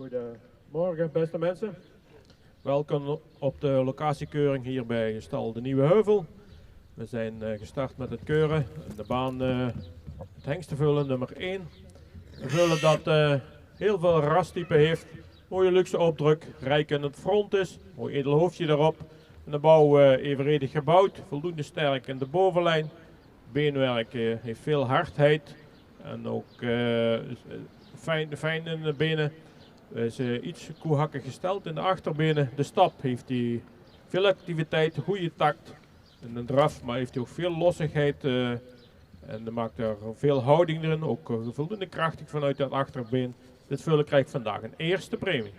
Goedemorgen beste mensen. Welkom op de locatiekeuring hier bij stal De Nieuwe Heuvel. We zijn gestart met het keuren. De baan het hengstenvullen nummer 1. Een vullen dat heel veel rastype heeft. Mooie luxe opdruk, rijk in het front is. Mooi edel hoofdje erop. En de bouw evenredig gebouwd. Voldoende sterk in de bovenlijn. Beenwerk heeft veel hardheid. En ook fijn in de benen. Is iets koehakkig gesteld in de achterbenen. De stap heeft hij veel activiteit, goede takt. En een draf, maar heeft hij ook veel lossigheid. En dan maakt er veel houding erin. Ook voldoende krachtig vanuit dat achterbeen. Dit vullen krijgt vandaag een eerste premie.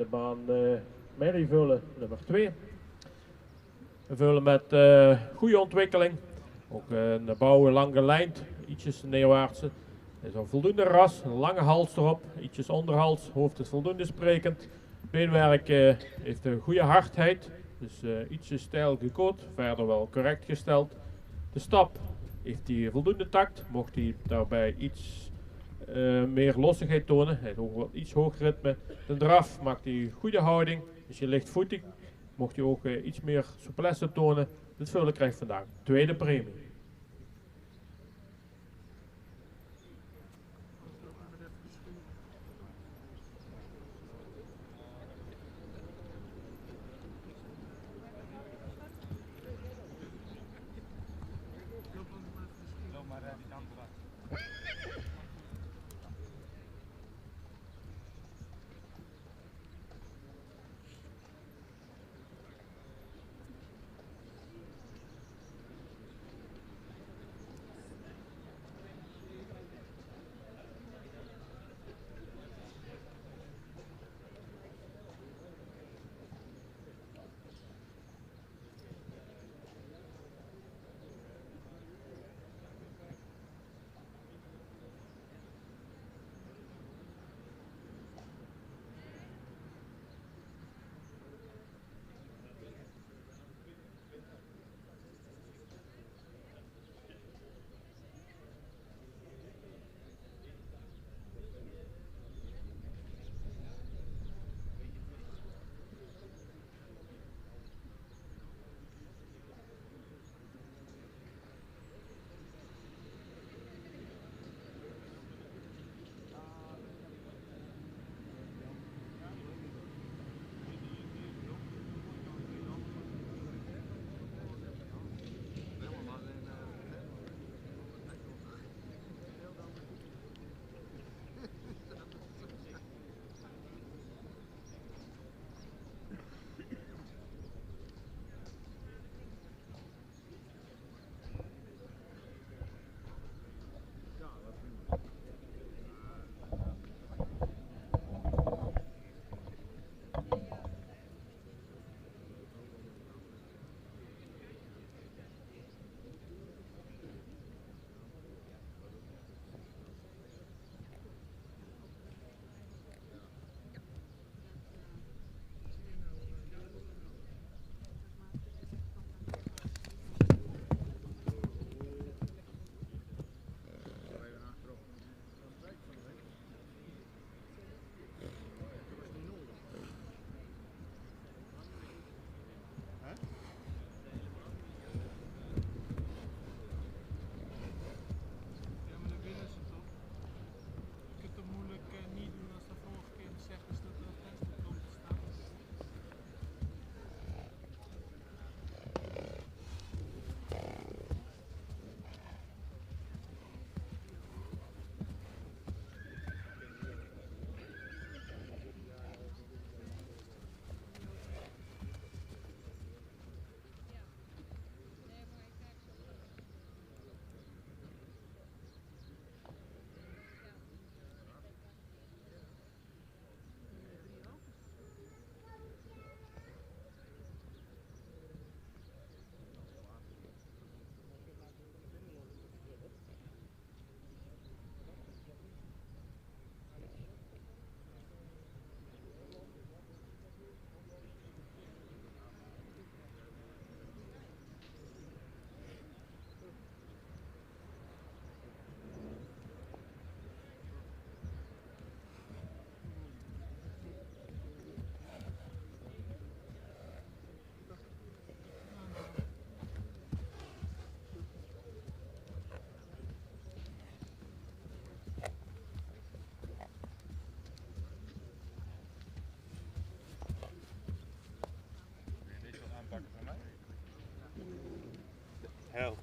de baan Merrie vullen, nummer 2. We vullen met goede ontwikkeling. Ook een bouwen lang gelijnd, ietsjes neerwaartse. Er is een voldoende ras, een lange hals erop, ietsjes onderhals, hoofd is voldoende sprekend. Beenwerk heeft een goede hardheid, dus ietsje stijl gekoot, verder wel correct gesteld. De stap heeft hij voldoende tact, mocht hij daarbij iets meer lossigheid tonen, hij heeft ook wat iets hoger ritme. De draf maakt hij goede houding, is je lichtvoetig, mocht hij ook iets meer souplesse tonen. Dit vullen krijgt vandaag tweede premie. Hell.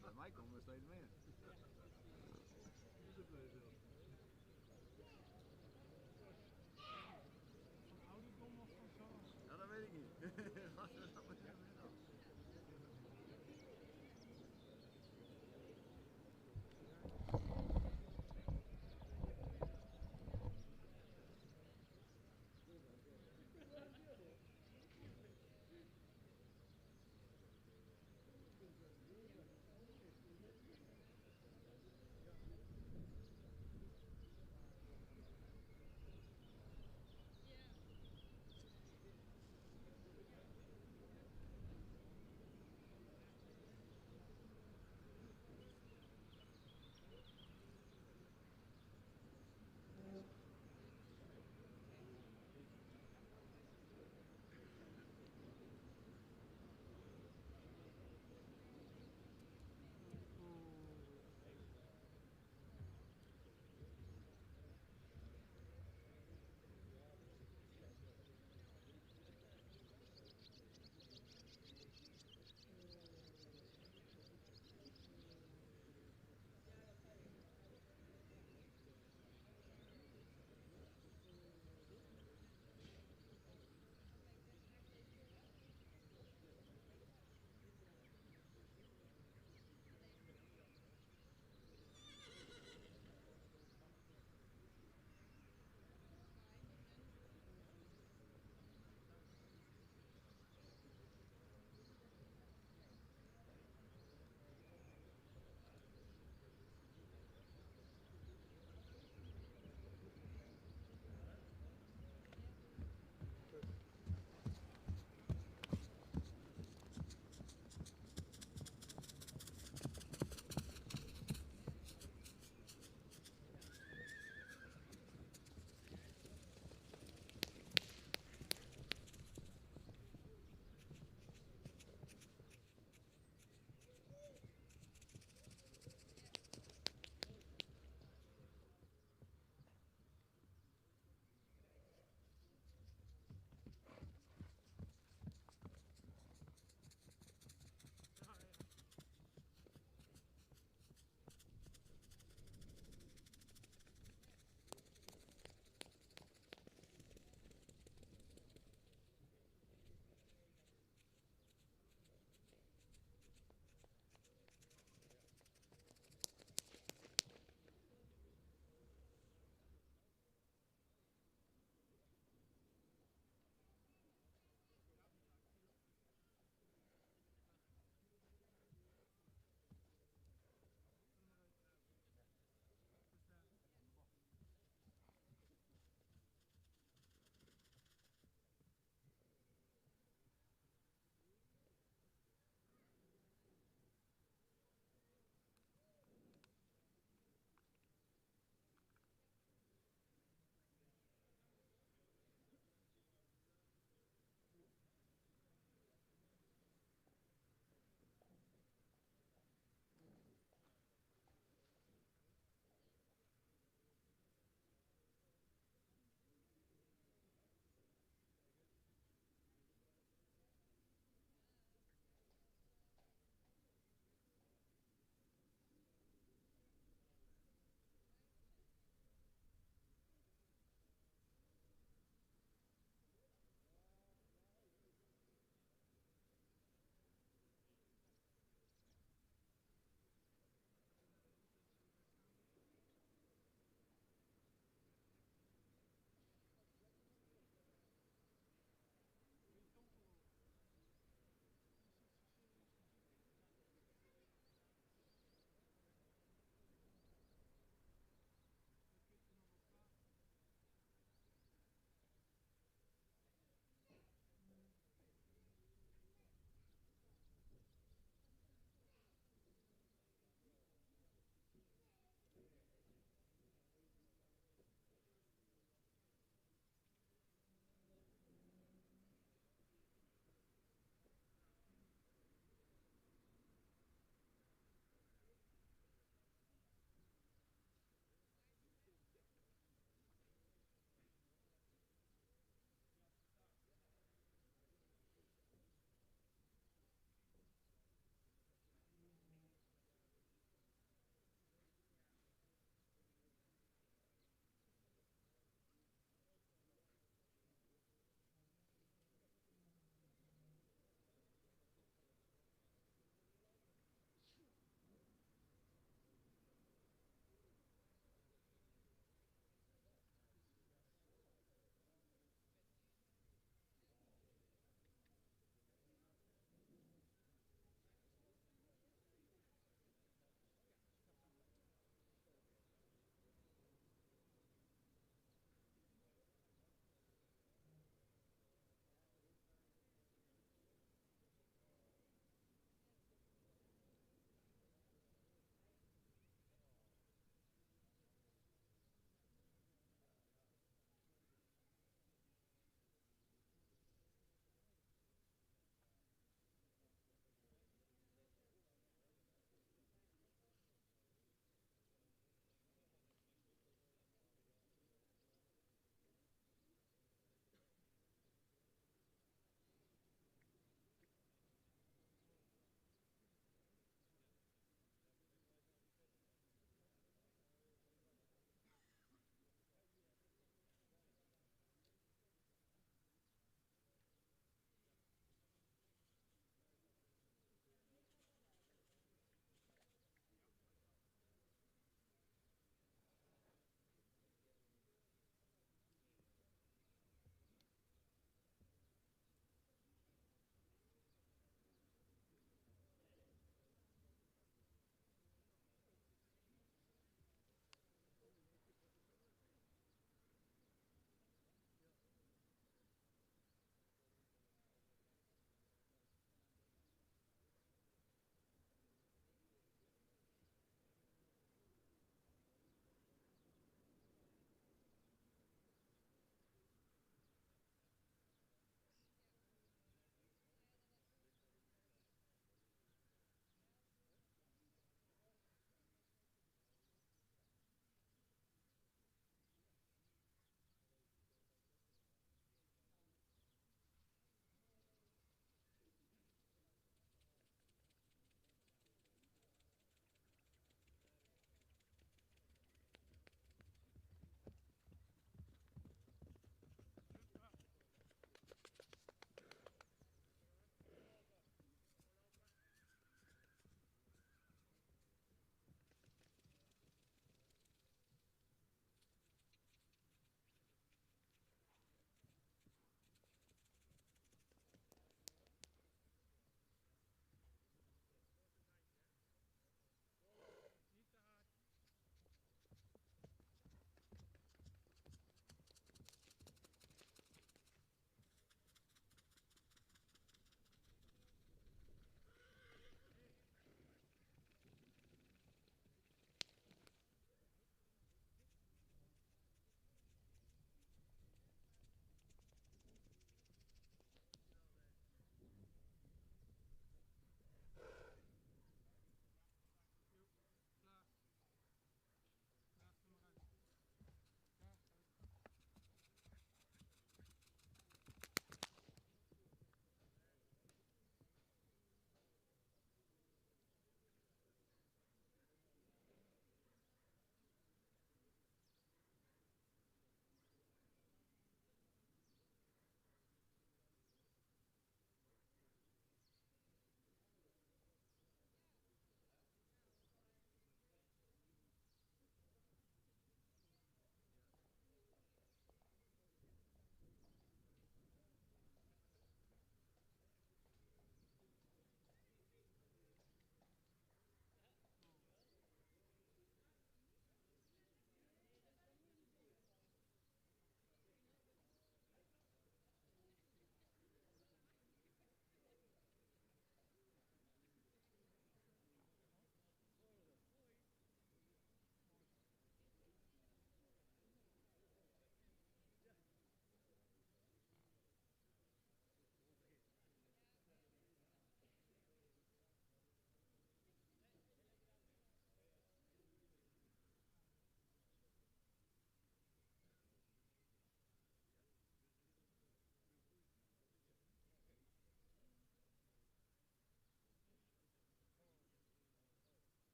Bij mij komen we steeds meer. Ja, dat weet ik niet.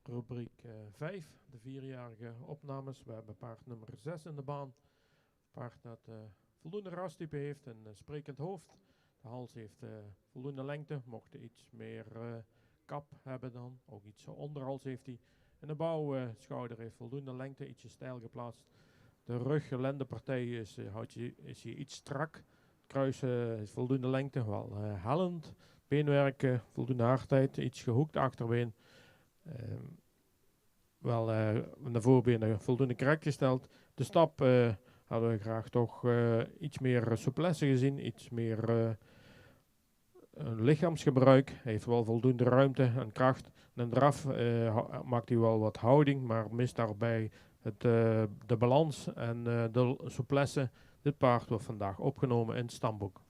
rubriek 5, de 4-jarige opnames. We hebben paard nummer 6 in de baan. Paard dat voldoende rastype heeft, een sprekend hoofd. De hals heeft voldoende lengte, mocht hij iets meer kap hebben dan. Ook iets onderhals heeft hij. En de bouwschouder heeft voldoende lengte, ietsje stijl geplaatst. De rug-lendenpartij is hier iets strak. Het kruis heeft voldoende lengte, wel hellend. Beenwerk, voldoende hardheid, iets gehoekt achterbeen. Wel de voorbenen voldoende correct gesteld. De stap hadden we graag toch iets meer souplesse gezien, iets meer lichaamsgebruik. Hij heeft wel voldoende ruimte en kracht. En draf maakt hij wel wat houding, maar mist daarbij de balans en de souplesse. Dit paard wordt vandaag opgenomen in het stamboek.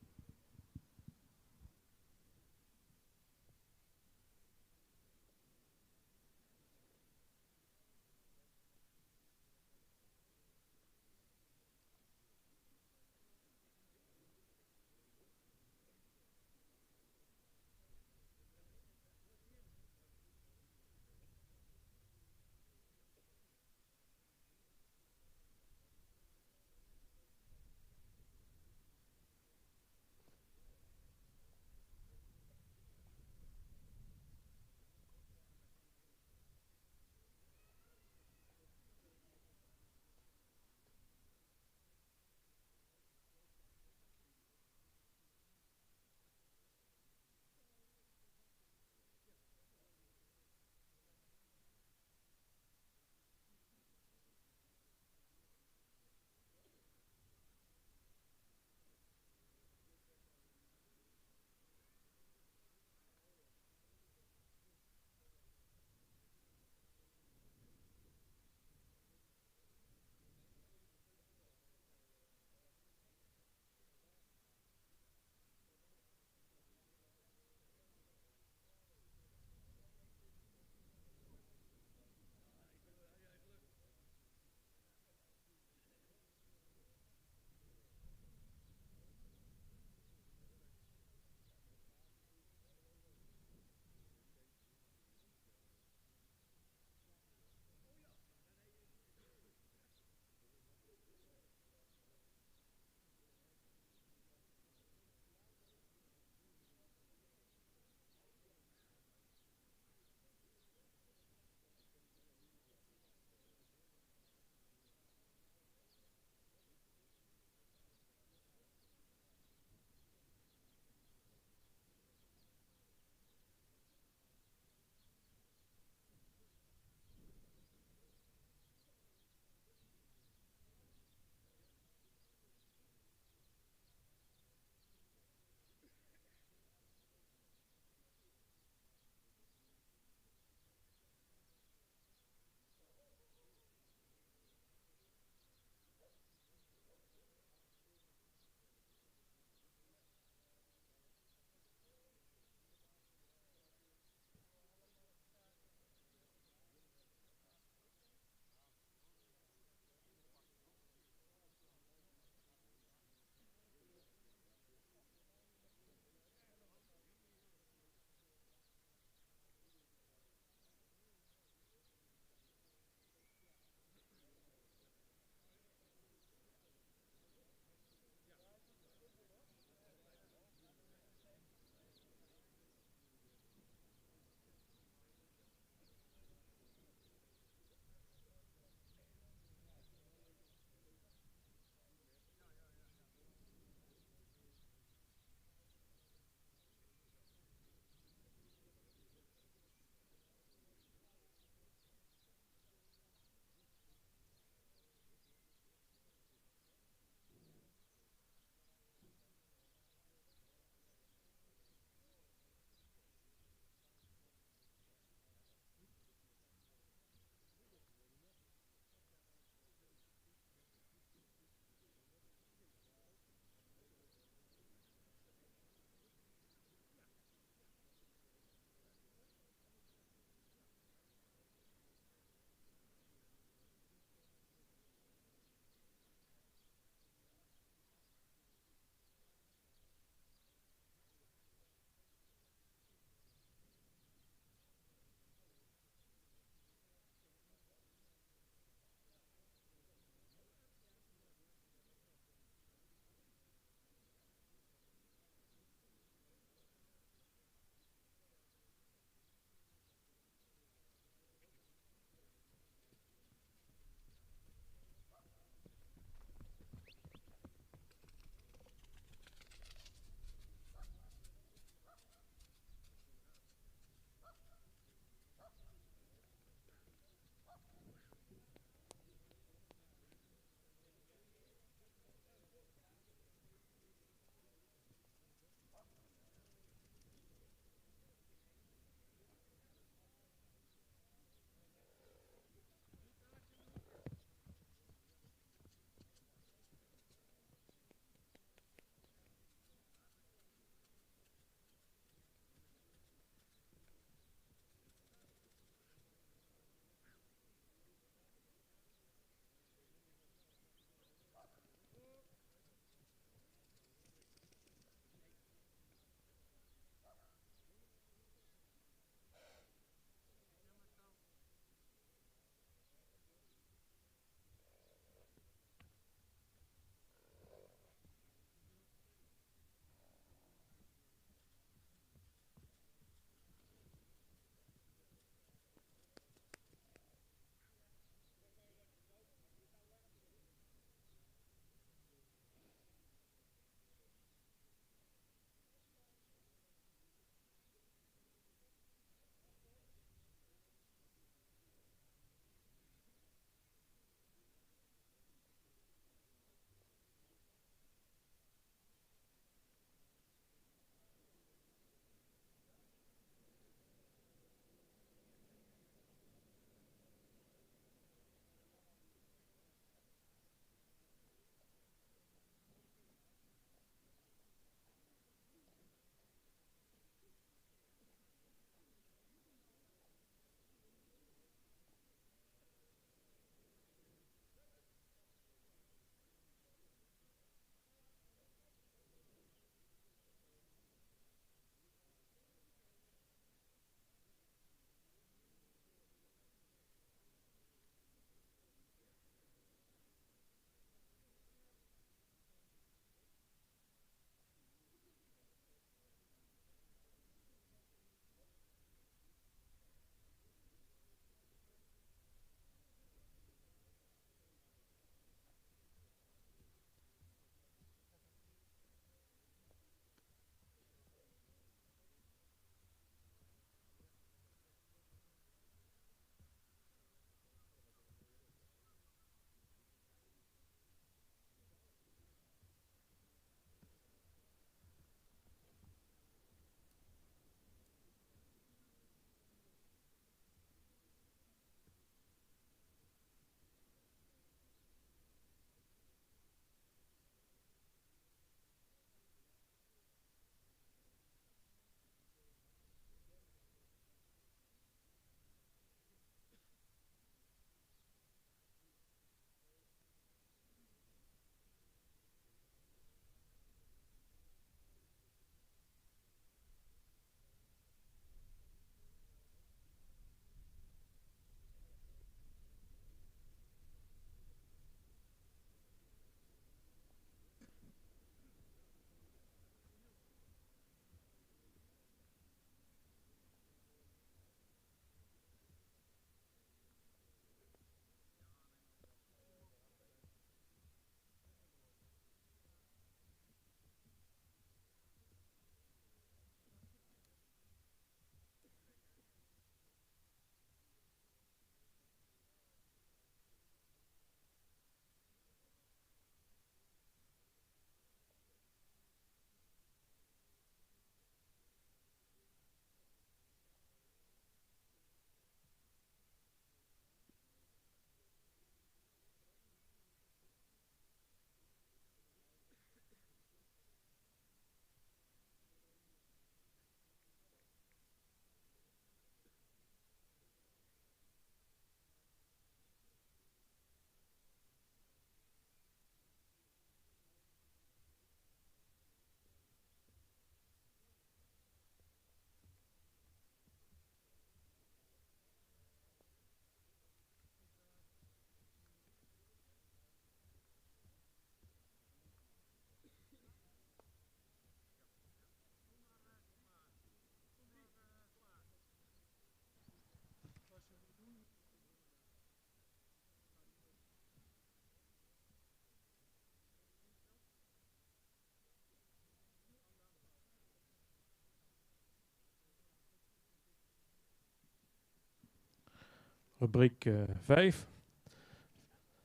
rubriek 5.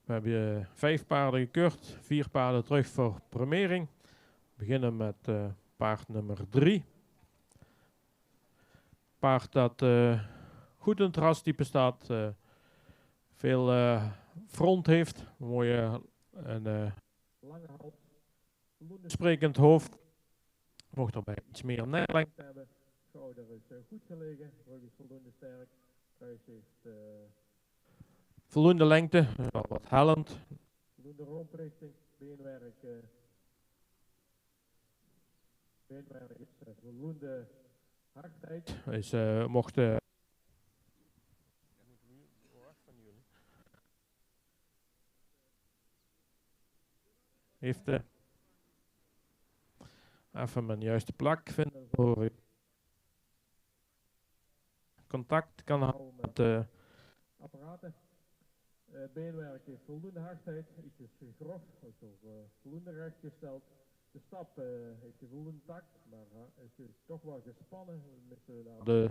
We hebben 5 paarden gekeurd, 4 paarden terug voor premiering. We beginnen met paard nummer 3. Paard dat goed in het rastype staat, veel front heeft, een mooie lange hals, voldoende sprekend hoofd. Mocht erbij iets meer neklengte hebben. Schouder is goed gelegen, rug is voldoende sterk, kruis heeft voldoende lengte, wel wat hellend. Voldoende romprichting, beenwerk is voldoende hardheid. Is, mocht heeft even mijn juiste plak vinden voor contact kan houden met de apparaten. Beenwerk heeft voldoende hardheid, ietsjes grof, is ook voldoende rechtgesteld. De stap heeft je voldoende takt, maar is toch wel gespannen. De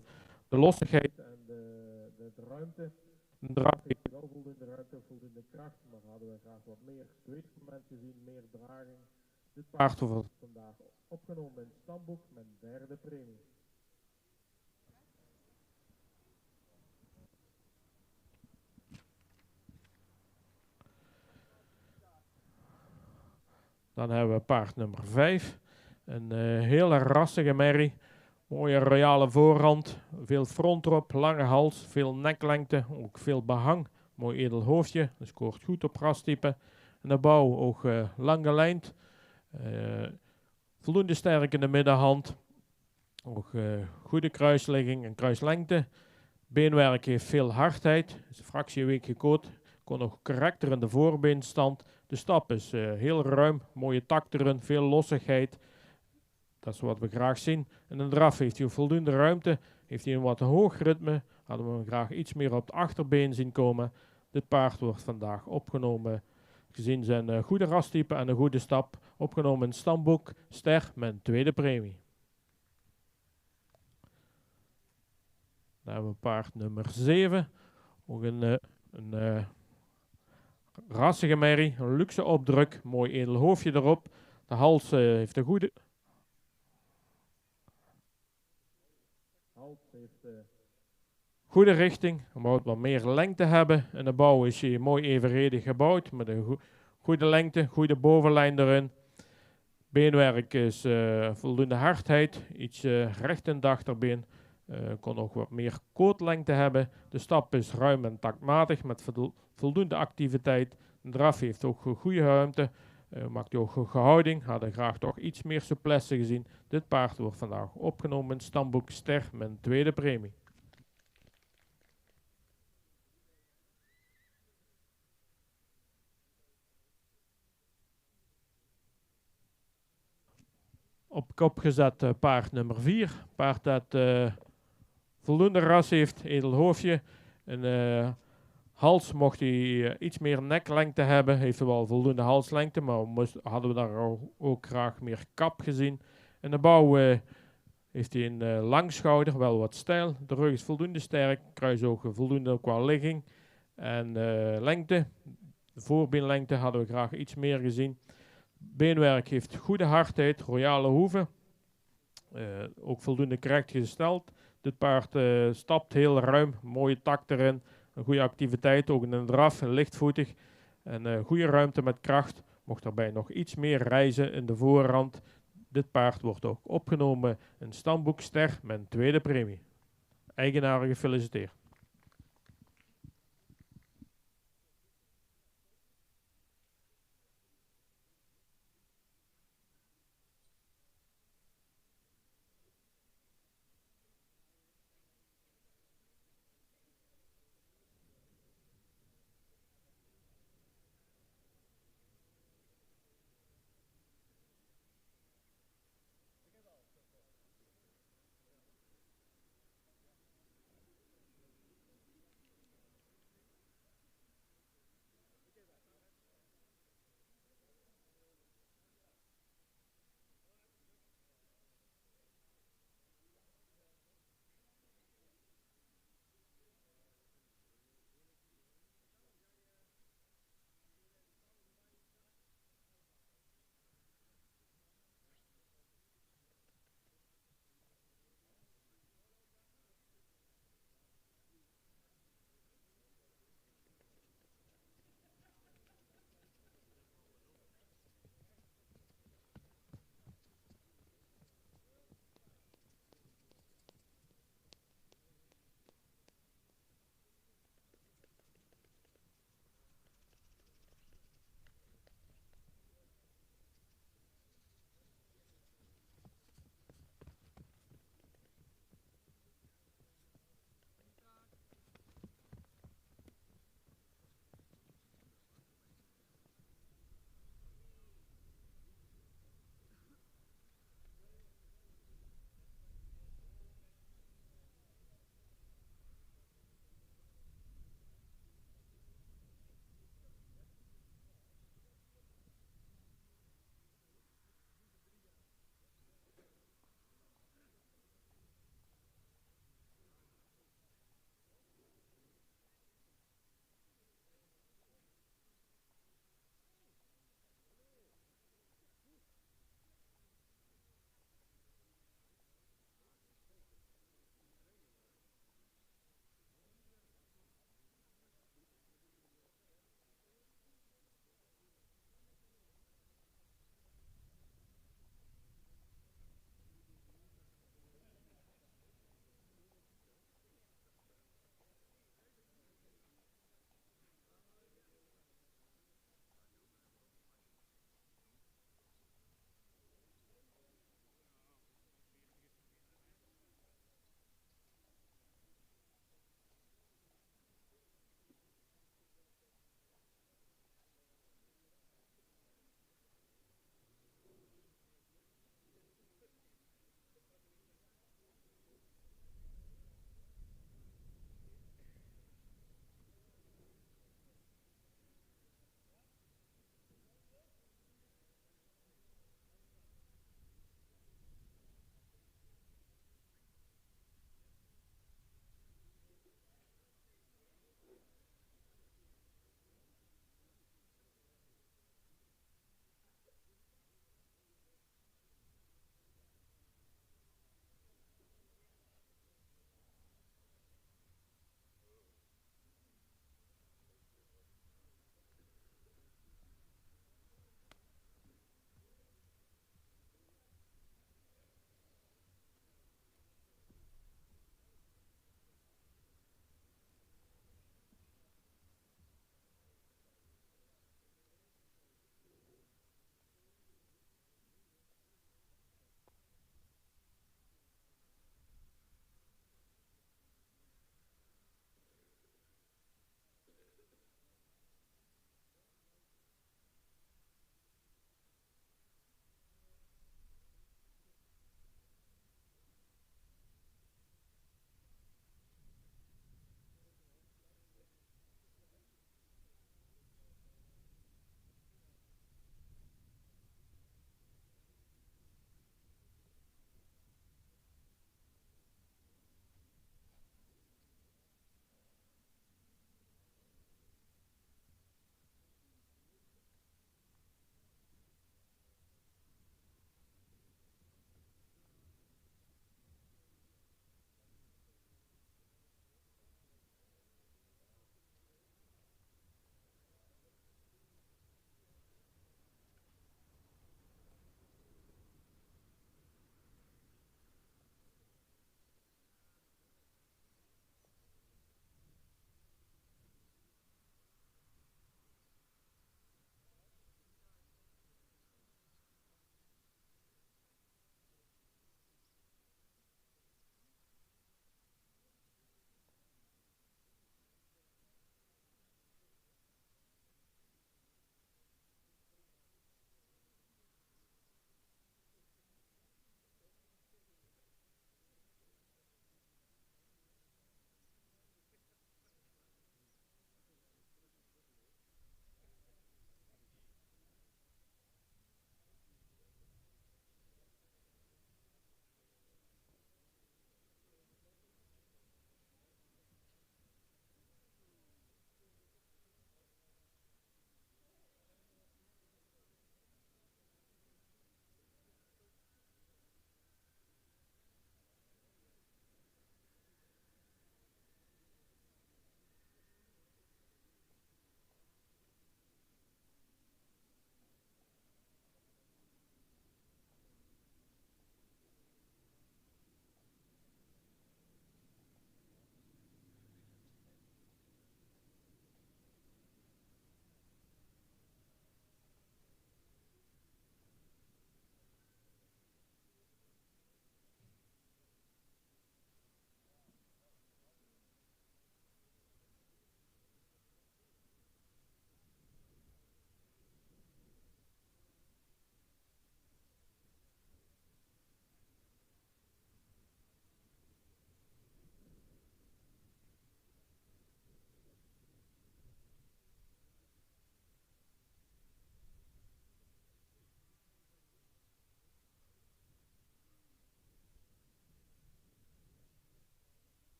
lossigheid en de ruimte. De draf heeft wel voldoende ruimte, voldoende kracht, maar hadden we graag wat meer zweefmoment gezien, meer draging. Dit paard wordt vandaag opgenomen in het stamboek met derde premie. Dan hebben we paard nummer 5. Een hele rassige merrie. Mooie royale voorhand. Veel front erop, lange hals, veel neklengte, ook veel behang. Mooi edel hoofdje, dat scoort goed op rastype. En de bouw ook lang gelijnd. Voldoende sterk in de middenhand. Ook goede kruisligging en kruislengte. Beenwerk heeft veel hardheid. Is een fractie een week gekoot. Kon ook karakter in de voorbeenstand. De stap is heel ruim, mooie takt erin, veel lossigheid. Dat is wat we graag zien. En de draf heeft hij voldoende ruimte, heeft hij een wat hoog ritme. Hadden we hem graag iets meer op het achterbeen zien komen. Dit paard wordt vandaag opgenomen, gezien zijn goede rastype en een goede stap, opgenomen in het stamboek. Ster met een tweede premie. Dan hebben we paard nummer 7. Ook een rassige merrie, een luxe opdruk, mooi edel hoofdje erop. De hals heeft een goede... goede richting, hij moet wat meer lengte hebben. En de bouw is hier mooi evenredig gebouwd, met een goede lengte, goede bovenlijn erin. Beenwerk is voldoende hardheid, iets recht in het achterbeen. Kon ook wat meer kootlengte hebben. De stap is ruim en taktmatig met voldoende activiteit. De draf heeft ook goede ruimte. Maakt ook goede houding. Hadden graag toch iets meer souplesse gezien. Dit paard wordt vandaag opgenomen in het stamboek Ster met een tweede premie. Op kop gezet paard nummer 4. Paard dat voldoende ras heeft, edel hoofdje. Een hals mocht hij iets meer neklengte hebben. Heeft hij wel voldoende halslengte, maar hadden we daar ook graag meer kap gezien. En de bouw heeft hij een lang schouder, wel wat stijl. De rug is voldoende sterk, kruisogen voldoende qua ligging en lengte. De voorbeenlengte hadden we graag iets meer gezien. Beenwerk heeft goede hardheid, royale hoeven. Ook voldoende correct gesteld. Dit paard stapt heel ruim, mooie takt erin. Een goede activiteit, ook in een draf, lichtvoetig. En goede ruimte met kracht. Mocht daarbij nog iets meer reizen in de voorhand. Dit paard wordt ook opgenomen in stamboek Ster met een tweede premie. Eigenaar gefeliciteerd.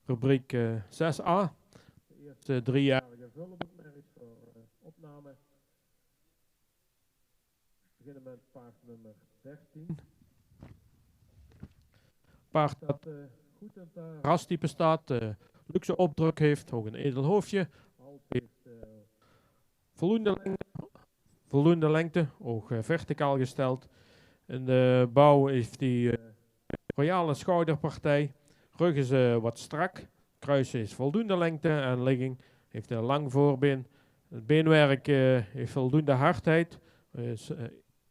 rubriek 6a. De eerste 3-jarige vullenboekmerries voor opname. We beginnen met paard nummer 13. Paard dat goed in het rastype staat, luxe opdruk heeft, ook een edel hoofdje. Hals heeft voldoende lengte, ook verticaal gesteld. In de bouw heeft hij royale schouderpartij. Rug is wat strak. Kruis is voldoende lengte en ligging heeft een lang voorbeen. Het beenwerk heeft voldoende hardheid.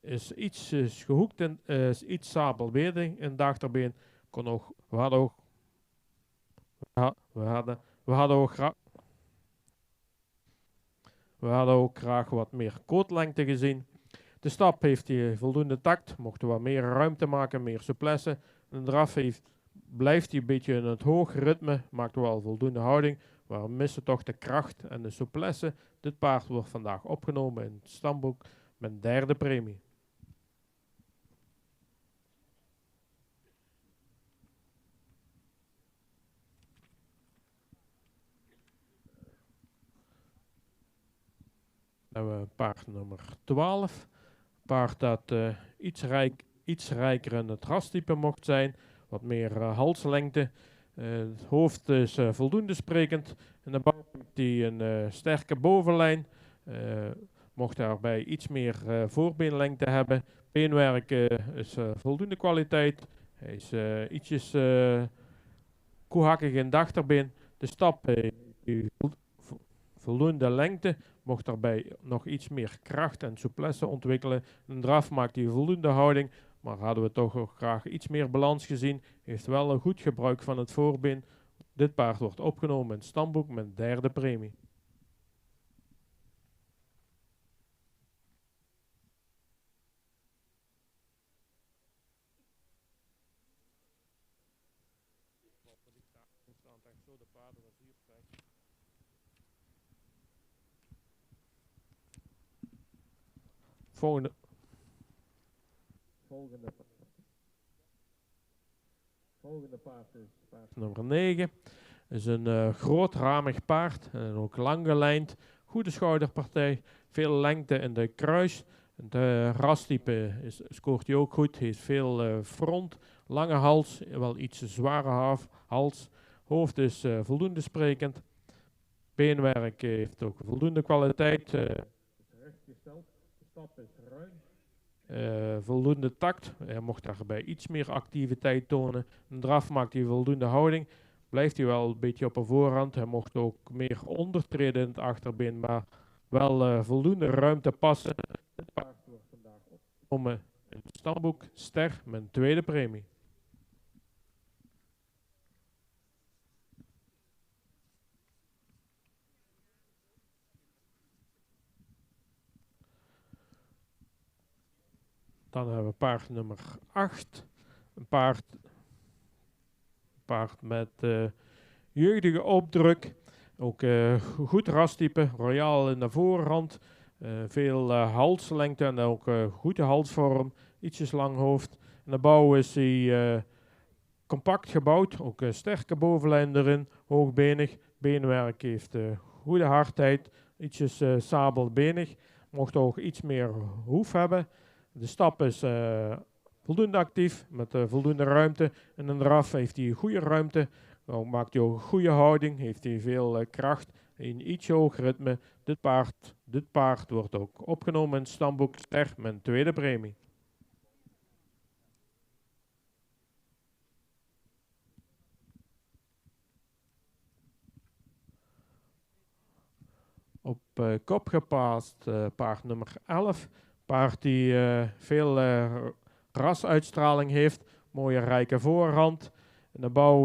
Is iets gehoekt en iets sabelbedig in het achterbeen. We hadden ook graag wat meer kootlengte gezien. De stap heeft hij voldoende tact, mochten wat meer ruimte maken, meer souplesse. Een draf blijft hij een beetje in het hoge ritme, maakt wel voldoende houding, maar we missen toch de kracht en de souplesse. Dit paard wordt vandaag opgenomen in het stamboek met derde premie. Dan hebben we paard nummer 12. Paard dat iets rijker in het rastype mocht zijn. Wat meer halslengte. Het hoofd is voldoende sprekend. In de bouw heeft hij een sterke bovenlijn. Mocht daarbij iets meer voorbeenlengte hebben. Beenwerk is voldoende kwaliteit. Hij is ietsjes koehakkig in het achterbeen. De stap heeft voldoende lengte. Mocht daarbij nog iets meer kracht en souplesse ontwikkelen. Een draf maakt hij voldoende houding. Maar hadden we toch ook graag iets meer balans gezien. Heeft wel een goed gebruik van het voorbeen. Dit paard wordt opgenomen in het stamboek met derde premie. Volgende paard is paard nummer 9. Is een grootramig paard en ook lang gelijnd. Goede schouderpartij, veel lengte in de kruis. De rastype scoort hij ook goed, heeft veel front, lange hals, wel iets zware hals. Hoofd is voldoende sprekend. Beenwerk heeft ook voldoende kwaliteit. Rechtgesteld. De stap is ruim. Voldoende tact. Hij mocht daarbij iets meer activiteit tonen. Een draf maakt hij voldoende houding. Blijft hij wel een beetje op een voorhand. Hij mocht ook meer ondertreden in het achterbeen, maar wel voldoende ruimte passen. Het paard wordt vandaag opgenomen in het stamboek Ster met een tweede premie. Dan hebben we paard nummer 8. Een paard met jeugdige opdruk. Ook goed rastype, royaal in de voorhand. Veel halslengte en ook goede halsvorm. Ietsjes lang hoofd. In de bouw is hij compact gebouwd. Ook sterke bovenlijn erin. Hoogbenig. Beenwerk heeft goede hardheid. Ietsjes sabelbenig. Mocht ook iets meer hoef hebben. De stap is voldoende actief, met voldoende ruimte. En in de draf heeft hij goede ruimte. Dan maakt hij ook een goede houding, heeft hij veel kracht. Een iets hoger ritme. Dit paard wordt ook opgenomen in het stamboek Ster met een tweede premie. Op kop geplaatst paard nummer 11. Paard die veel rasuitstraling heeft. Mooie rijke voorhand. In de bouw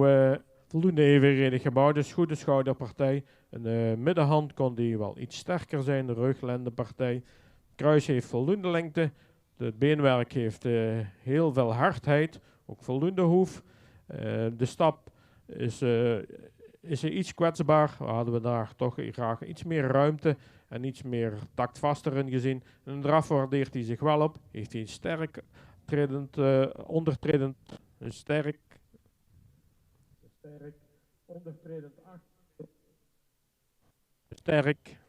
voldoende evenredig gebouwd. Dus goede schouderpartij. In de middenhand kon die wel iets sterker zijn. De rug, lendenpartij. Kruis heeft voldoende lengte. Het beenwerk heeft heel veel hardheid. Ook voldoende hoef. De stap is iets kwetsbaar. Hadden we daar toch graag iets meer ruimte en iets meer taktvaster in gezien. En draf waardeert hij zich wel op. Heeft hij een sterk ondertredend, sterk ondertredend achter. Sterk.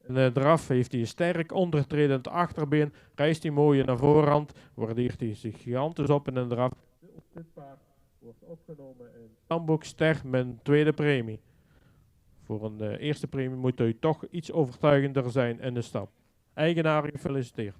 In de draf heeft hij een sterk ondertredend achterbeen, reist hij mooi naar voorhand, waardeert hij zich gigantisch op in de draf. Dit paard wordt opgenomen in Stamboek Ster met een tweede premie. Voor een eerste premie moet u toch iets overtuigender zijn in de stap. Eigenaar, gefeliciteerd.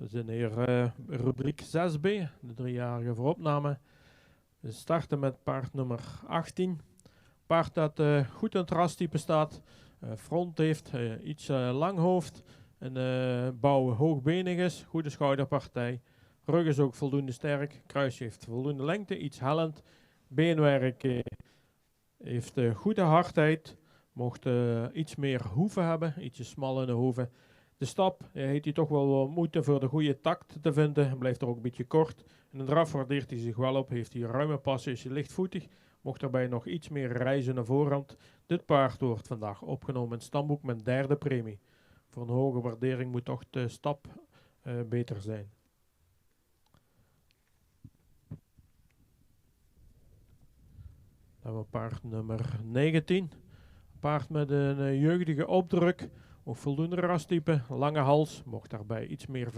We zijn hier rubriek 6b, de 3-jarige vooropname. We starten met paard nummer 18. Paard dat goed in het rastype staat. Front heeft, iets lang hoofd. En bouw hoogbenig is, goede schouderpartij. Rug is ook voldoende sterk. Kruis heeft voldoende lengte, iets hellend. Beenwerk heeft goede hardheid. Mocht iets meer hoeven hebben, ietsje smal in de hoeven. De stap heeft hij toch wel moeite voor de goede takt te vinden. Hij blijft er ook een beetje kort. En de draf waardeert hij zich wel op. Heeft hij ruime passen, is hij lichtvoetig. Mocht daarbij nog iets meer reizen naar voorhand. Dit paard wordt vandaag opgenomen in het stamboek met derde premie. Voor een hoge waardering moet toch de stap beter zijn. Dan hebben we paard nummer 19. Paard met een jeugdige opdruk. Ook voldoende rastype, lange hals, mocht daarbij iets meer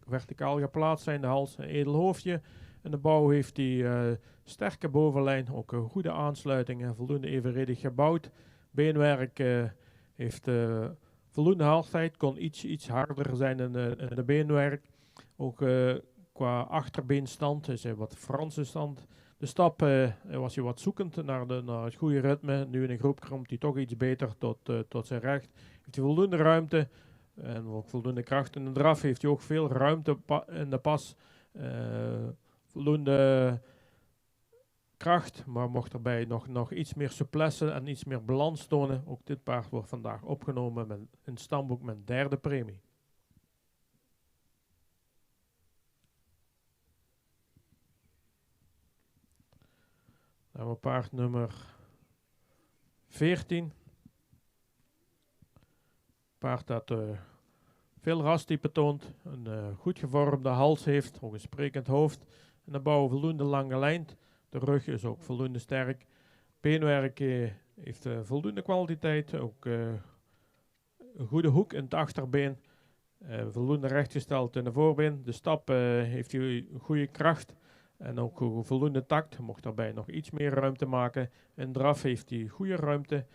verticaal geplaatst zijn, de hals, een edel hoofdje. En de bouw heeft die sterke bovenlijn, ook een goede aansluiting en voldoende evenredig gebouwd. Beenwerk heeft voldoende hardheid, kon iets harder zijn in de beenwerk. Ook qua achterbeenstand is hij wat Franse stand. De stap was hij wat zoekend naar het goede ritme. Nu in een groep komt hij toch iets beter tot zijn recht. Heeft hij voldoende ruimte en ook voldoende kracht. In de draf heeft hij ook veel ruimte in de pas. Voldoende kracht, maar mocht erbij nog iets meer souplesse en iets meer balans tonen. Ook dit paard wordt vandaag opgenomen met een stamboek met derde premie. Dan hebben we paard nummer 14. Paard dat veel rastype toont, een goed gevormde hals heeft, ook een sprekend hoofd. En de bouw voldoende lange lijn. De rug is ook voldoende sterk. Beenwerk heeft voldoende kwaliteit, ook een goede hoek in het achterbeen. Voldoende rechtgesteld in de voorbeen. De stap heeft hij goede kracht. En ook voldoende takt, mocht daarbij nog iets meer ruimte maken. In draf heeft hij goede ruimte,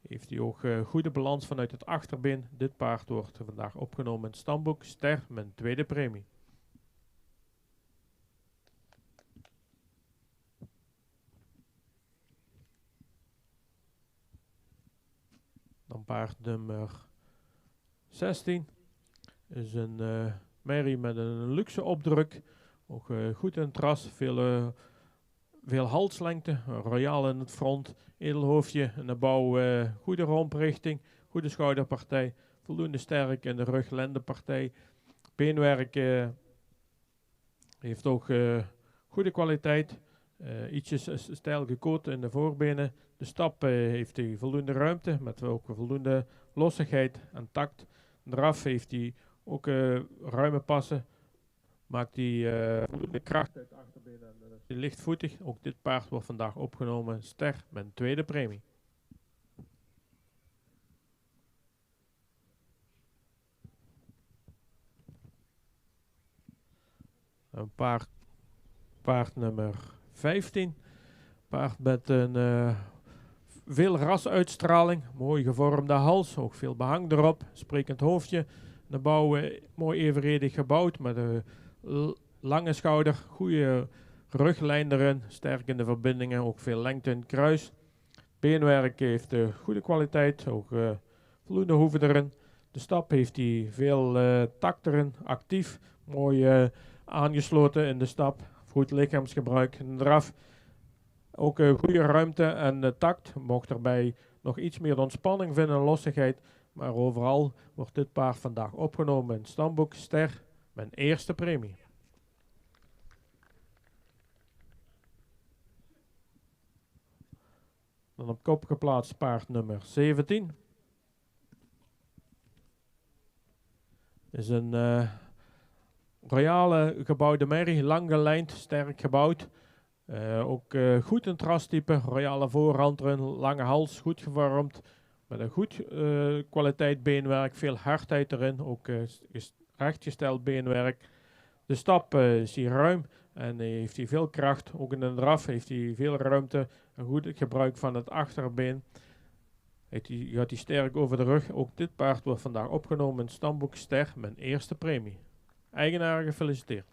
heeft hij ook goede balans vanuit het achterbeen. Dit paard wordt vandaag opgenomen in het stamboek, ster met tweede premie. Dan paard nummer 16 is een merrie met een luxe opdruk. Ook goed in het ras, veel halslengte, royaal in het front, edel hoofdje en de bouw, goede romprichting, goede schouderpartij, voldoende sterk in de rug-lendenpartij. Beenwerk heeft ook goede kwaliteit, ietsjes stijl gekoot in de voorbenen. De stap heeft hij voldoende ruimte, met ook voldoende lossigheid en takt. Draf heeft hij ook ruime passen. Maakt hij voldoende kracht uit de achterbenen en is hij lichtvoetig. Ook dit paard wordt vandaag opgenomen ster met een tweede premie. Een paard nummer 15. Paard met een veel rasuitstraling, mooi gevormde hals, ook veel behang erop, sprekend hoofdje. De bouw mooi evenredig gebouwd met een lange schouder, goede ruglijn erin, sterk in de verbindingen, ook veel lengte in het kruis. Beenwerk heeft goede kwaliteit, ook voldoende hoeven erin. De stap heeft hij veel takt erin, actief, mooi aangesloten in de stap, goed lichaamsgebruik. En draf ook goede ruimte en takt, mocht erbij nog iets meer ontspanning vinden en lossigheid. Maar overal wordt dit paard vandaag opgenomen in het stamboek ster met eerste premie. Dan op kop geplaatst paard nummer 17. Is een royale gebouwde merrie, lang gelijnd, sterk gebouwd. Ook goed in het rastype, royale voorhand erin, lange hals, goed gevormd. Met een goed kwaliteit beenwerk, veel hardheid erin, ook rechtgesteld beenwerk. De stap is hier ruim en heeft hij veel kracht. Ook in de draf heeft hij veel ruimte, een goed gebruik van het achterbeen. Gaat hij sterk over de rug. Ook dit paard wordt vandaag opgenomen in het stamboek ster met eerste premie. eigenaar gefeliciteerd.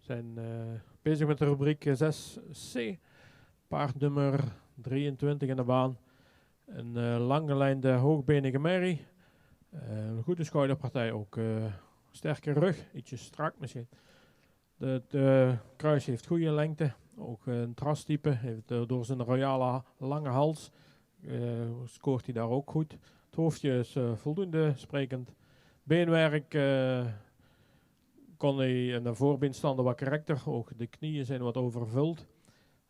zijn bezig met de rubriek 6C. Paard nummer 23 in de baan. Een langgelijnde hoogbenige merrie. Een goede schouderpartij ook. Sterke rug, ietsje strak misschien. De kruis heeft goede lengte. Ook een trastype. Heeft door zijn royale lange hals scoort hij daar ook goed. Het hoofdje is voldoende sprekend. Beenwerk kon hij in de voorbeenstanden wat karakter. Ook de knieën zijn wat overvuld.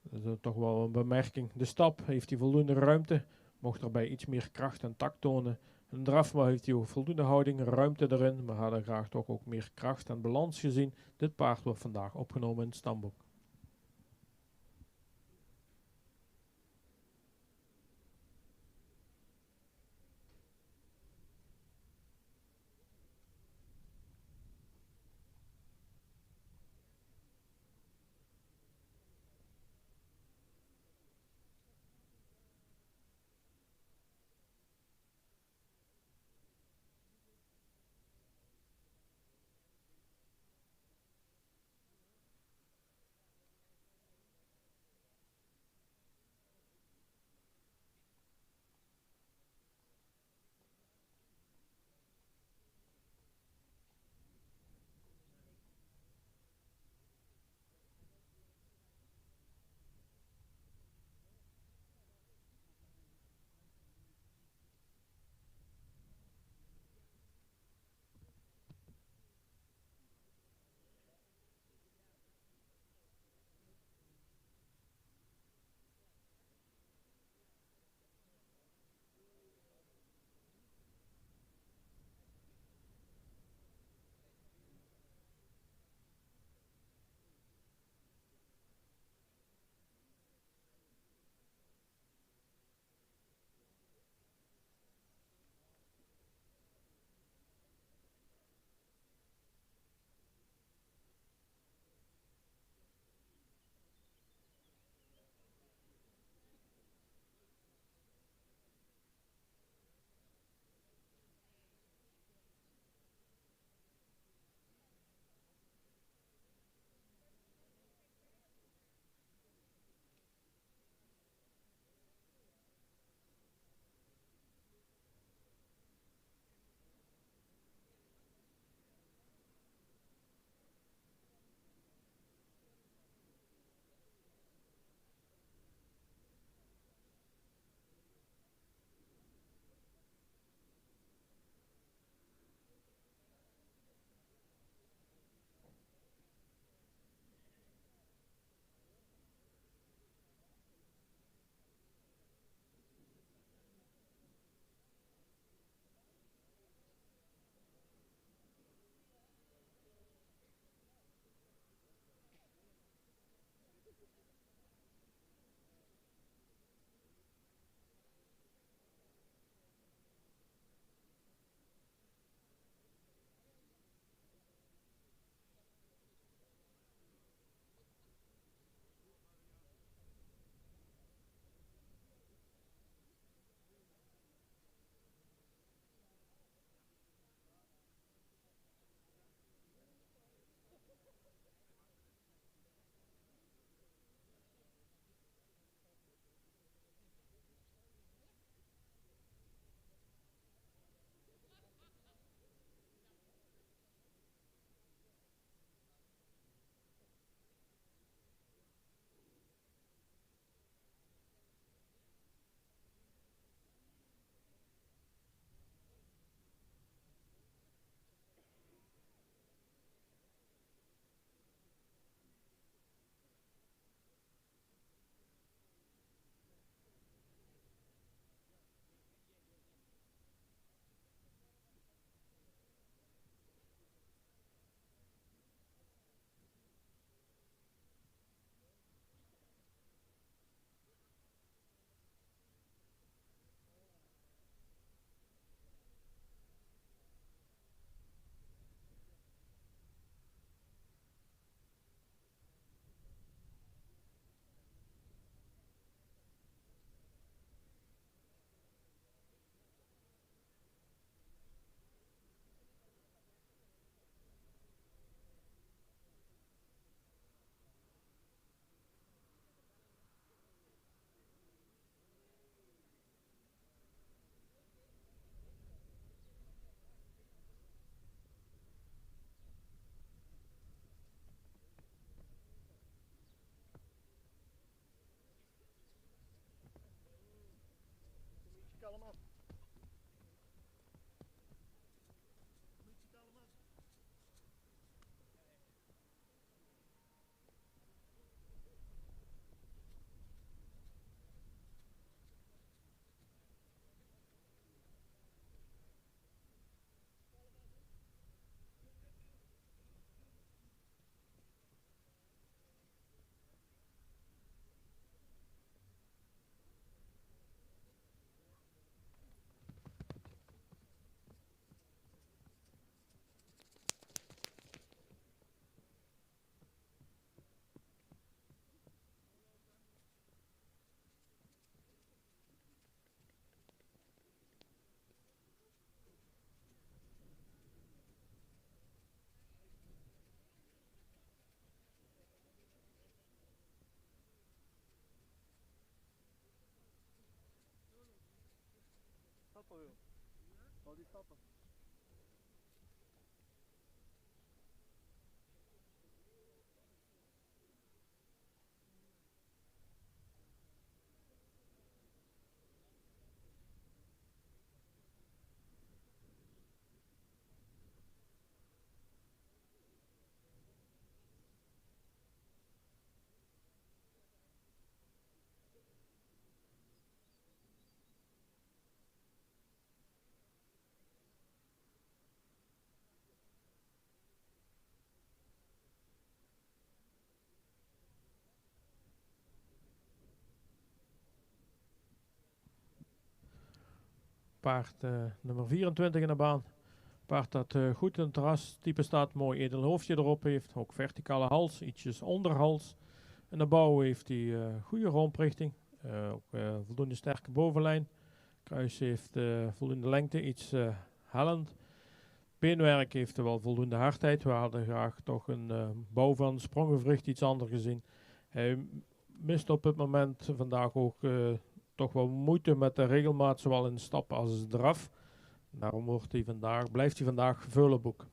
Dat is toch wel een bemerking. De stap heeft hij voldoende ruimte. Mocht erbij iets meer kracht en tact tonen. Een drafma heeft hij ook voldoende houding, ruimte erin. We hadden graag toch ook meer kracht en balans gezien. Dit paard wordt vandaag opgenomen in het stamboek. Stappen wil. Oh, die stappen. Paard nummer 24 in de baan. Paard dat goed in het ras type staat, mooi edel hoofdje erop heeft. Ook verticale hals, ietsjes onderhals. En de bouw heeft hij goede romprichting. Ook voldoende sterke bovenlijn. Kruis heeft voldoende lengte, iets hellend. Beenwerk heeft er wel voldoende hardheid. We hadden graag toch een bouw van spronggewricht iets anders gezien. Hij mist op het moment vandaag ook toch wel moeite met de regelmaat, zowel in de stap als in de draf. Daarom blijft hij vandaag gevullenboek.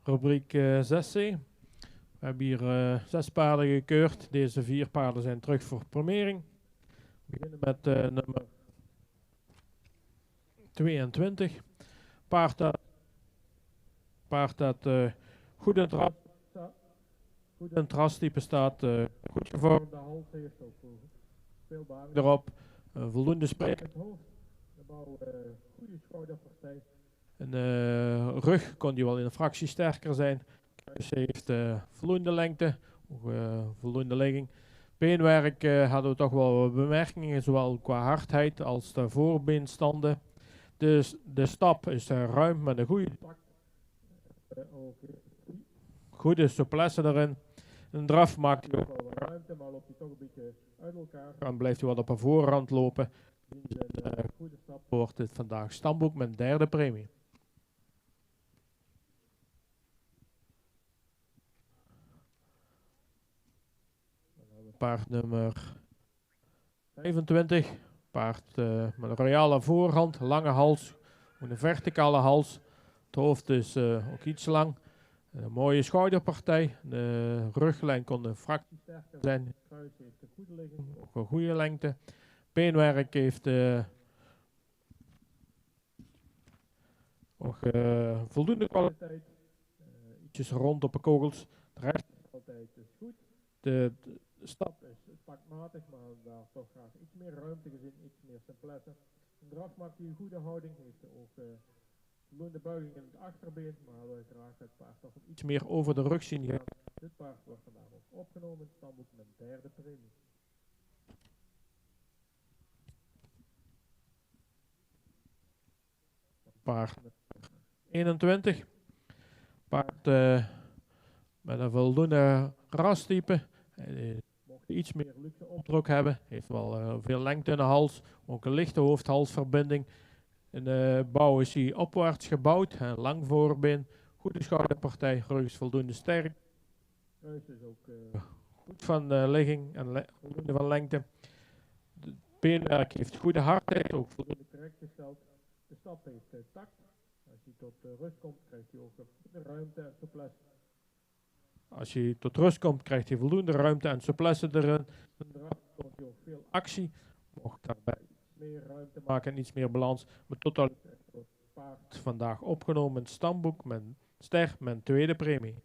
rubriek 6C. We hebben hier 6 paarden gekeurd. Deze 4 paarden zijn terug voor premiering. We beginnen met nummer 22. Paard dat goed in het rastype staat, goed gevormde hals heeft, ook veel baan erop, voldoende sprekend hoofd, de bouw, goede schouderpartij. En rug kon die wel in een fractie sterker zijn. Kruis heeft voldoende lengte, ook, voldoende ligging. Beenwerk hadden we toch wel wat bemerkingen, zowel qua hardheid als de voorbeenstanden. De stap is ruim met een goede tak. Ook goede souplesse erin. Een draf maakt hij ook wel wat ruimte, maar loopt hij toch een beetje uit elkaar. Dan blijft hij wat op een voorrand lopen. In een goede stap wordt dit vandaag stamboek met derde premie. Paard nummer 25. Paard met een royale voorhand, lange hals, een verticale hals. Het hoofd is ook iets lang. Een mooie schouderpartij. De ruglijn kon een fractie sterker zijn. Het kruis heeft een goede ligging, ook een goede lengte. Beenwerk heeft ook voldoende kwaliteit. Ietsjes rond op de kogels. De rest is altijd dus goed. De stap is pakmatig, maar daar toch graag iets meer ruimte gezien, iets meer simplesse. Een draf maakt hij een goede houding, heeft ook voldoende buiging in het achterbeen, maar we graag het paard toch iets meer over de rug zien gaan. Dit paard wordt vandaag ook opgenomen in het stamboek met derde premie. Paard 21. Paard met een voldoende rastype. Mocht iets meer luxe opdruk hebben. Heeft wel veel lengte in de hals. Ook een lichte hoofd-halsverbinding. In de bouw is hij opwaarts gebouwd. Lang voorbeen. Goede schouderpartij. Rug is voldoende sterk. Kruis is ook goed van ligging en voldoende van lengte. Het beenwerk heeft goede hardheid. Ook voldoende correct gesteld. De stap heeft tact. Als hij tot rust komt, krijgt hij ook goede ruimte en souplesse. Als hij tot rust komt, krijgt hij voldoende ruimte en souplesse erin. Een draf toont hij ook veel actie. Mocht daarbij iets meer ruimte maken en iets meer balans. Maar totaliteit wordt het paard vandaag opgenomen in het stamboek met ster met tweede premie.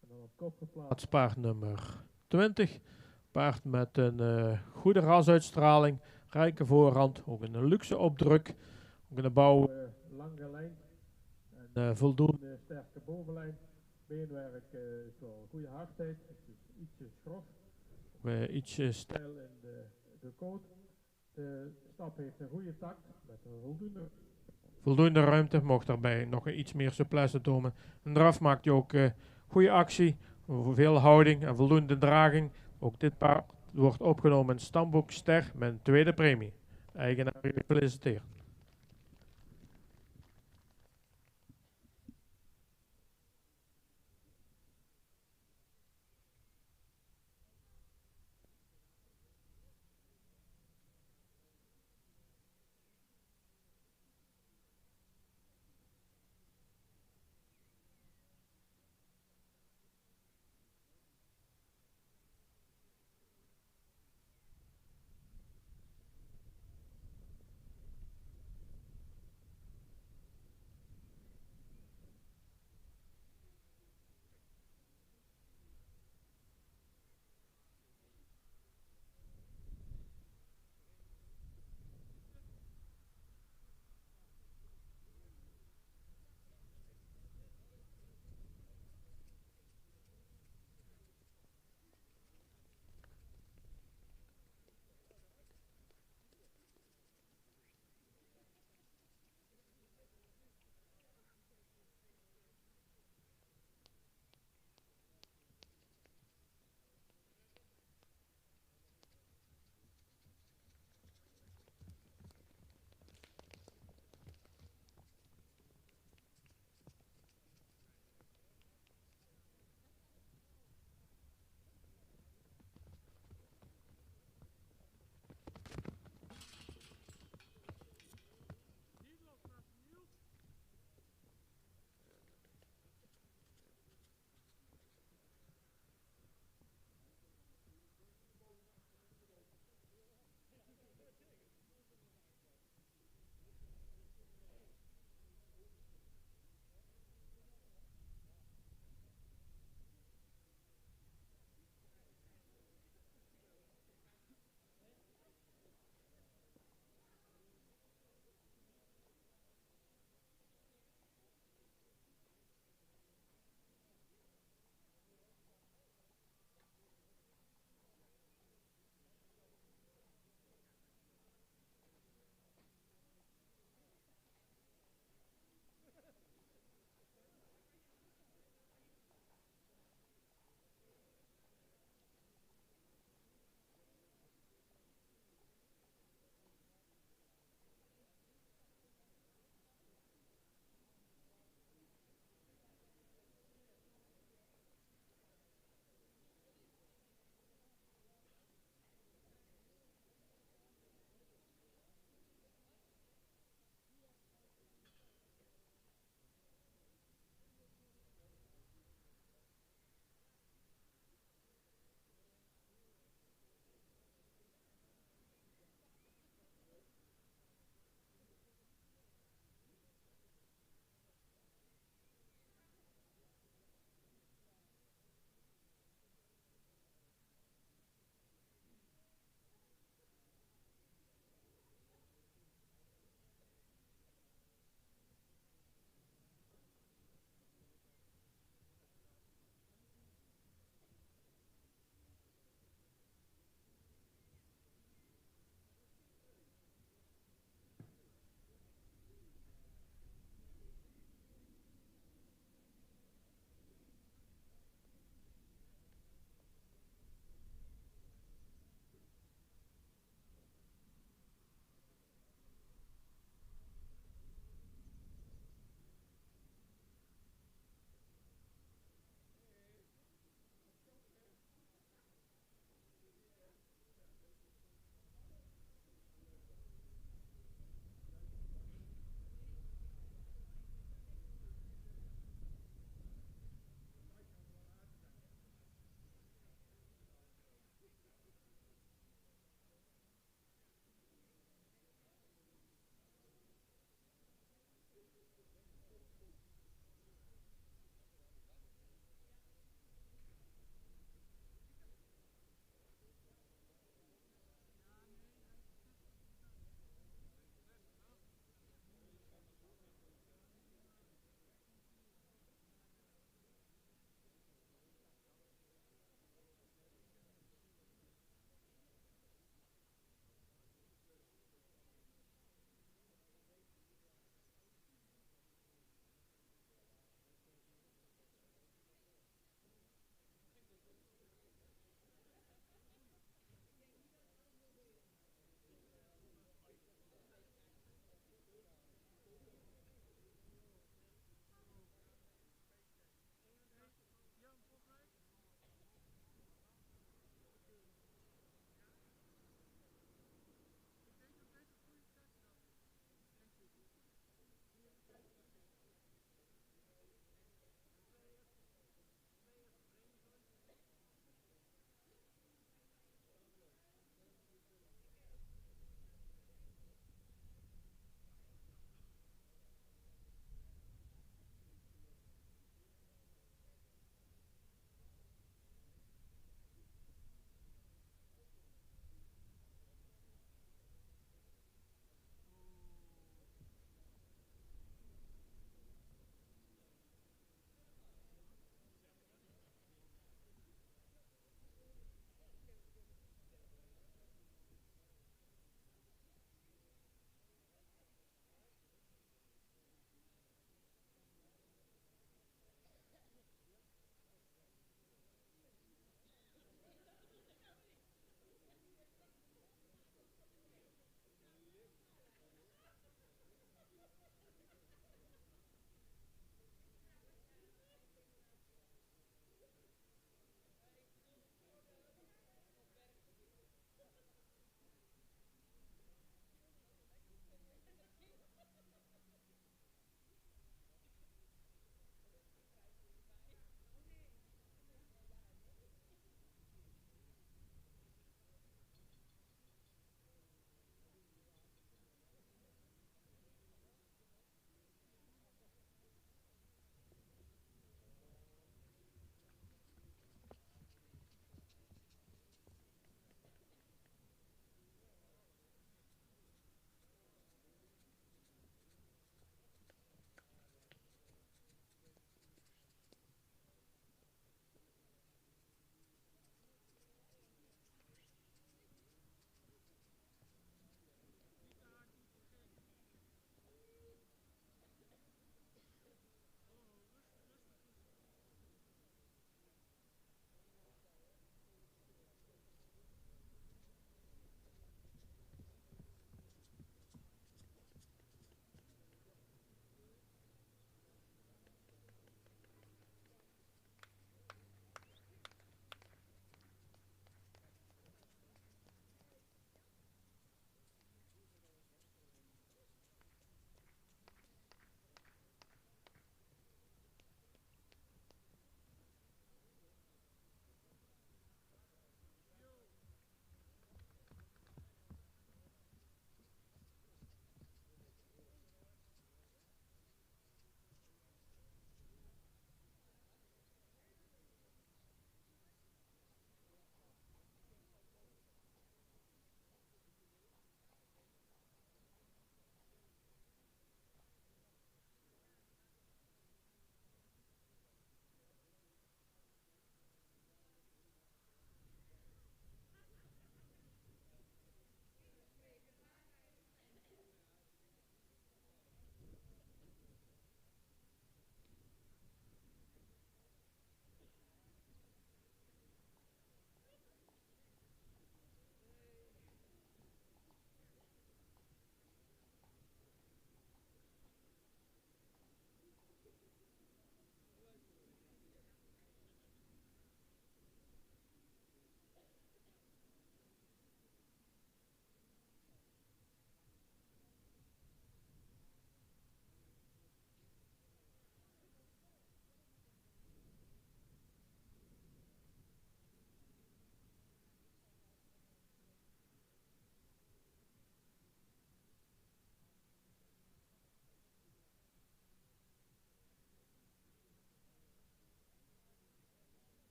En dan op kop geplaatst paard nummer 20. Paard met een goede rasuitstraling, rijke voorhand, ook een luxe opdruk. Ook in de bouw lang gelijnd en voldoende sterke bovenlijn. Beenwerk is wel goede hardheid, het is ietsje schrof, ietsje stijl in de koot. De stap heeft een goede takt met een voldoende ruimte, mocht daarbij nog iets meer souplesse tonen. Een draf maakt je ook goede actie, veel houding en voldoende draging. Ook dit paard wordt opgenomen in het stamboek ster met een tweede premie. Eigenaar gefeliciteerd.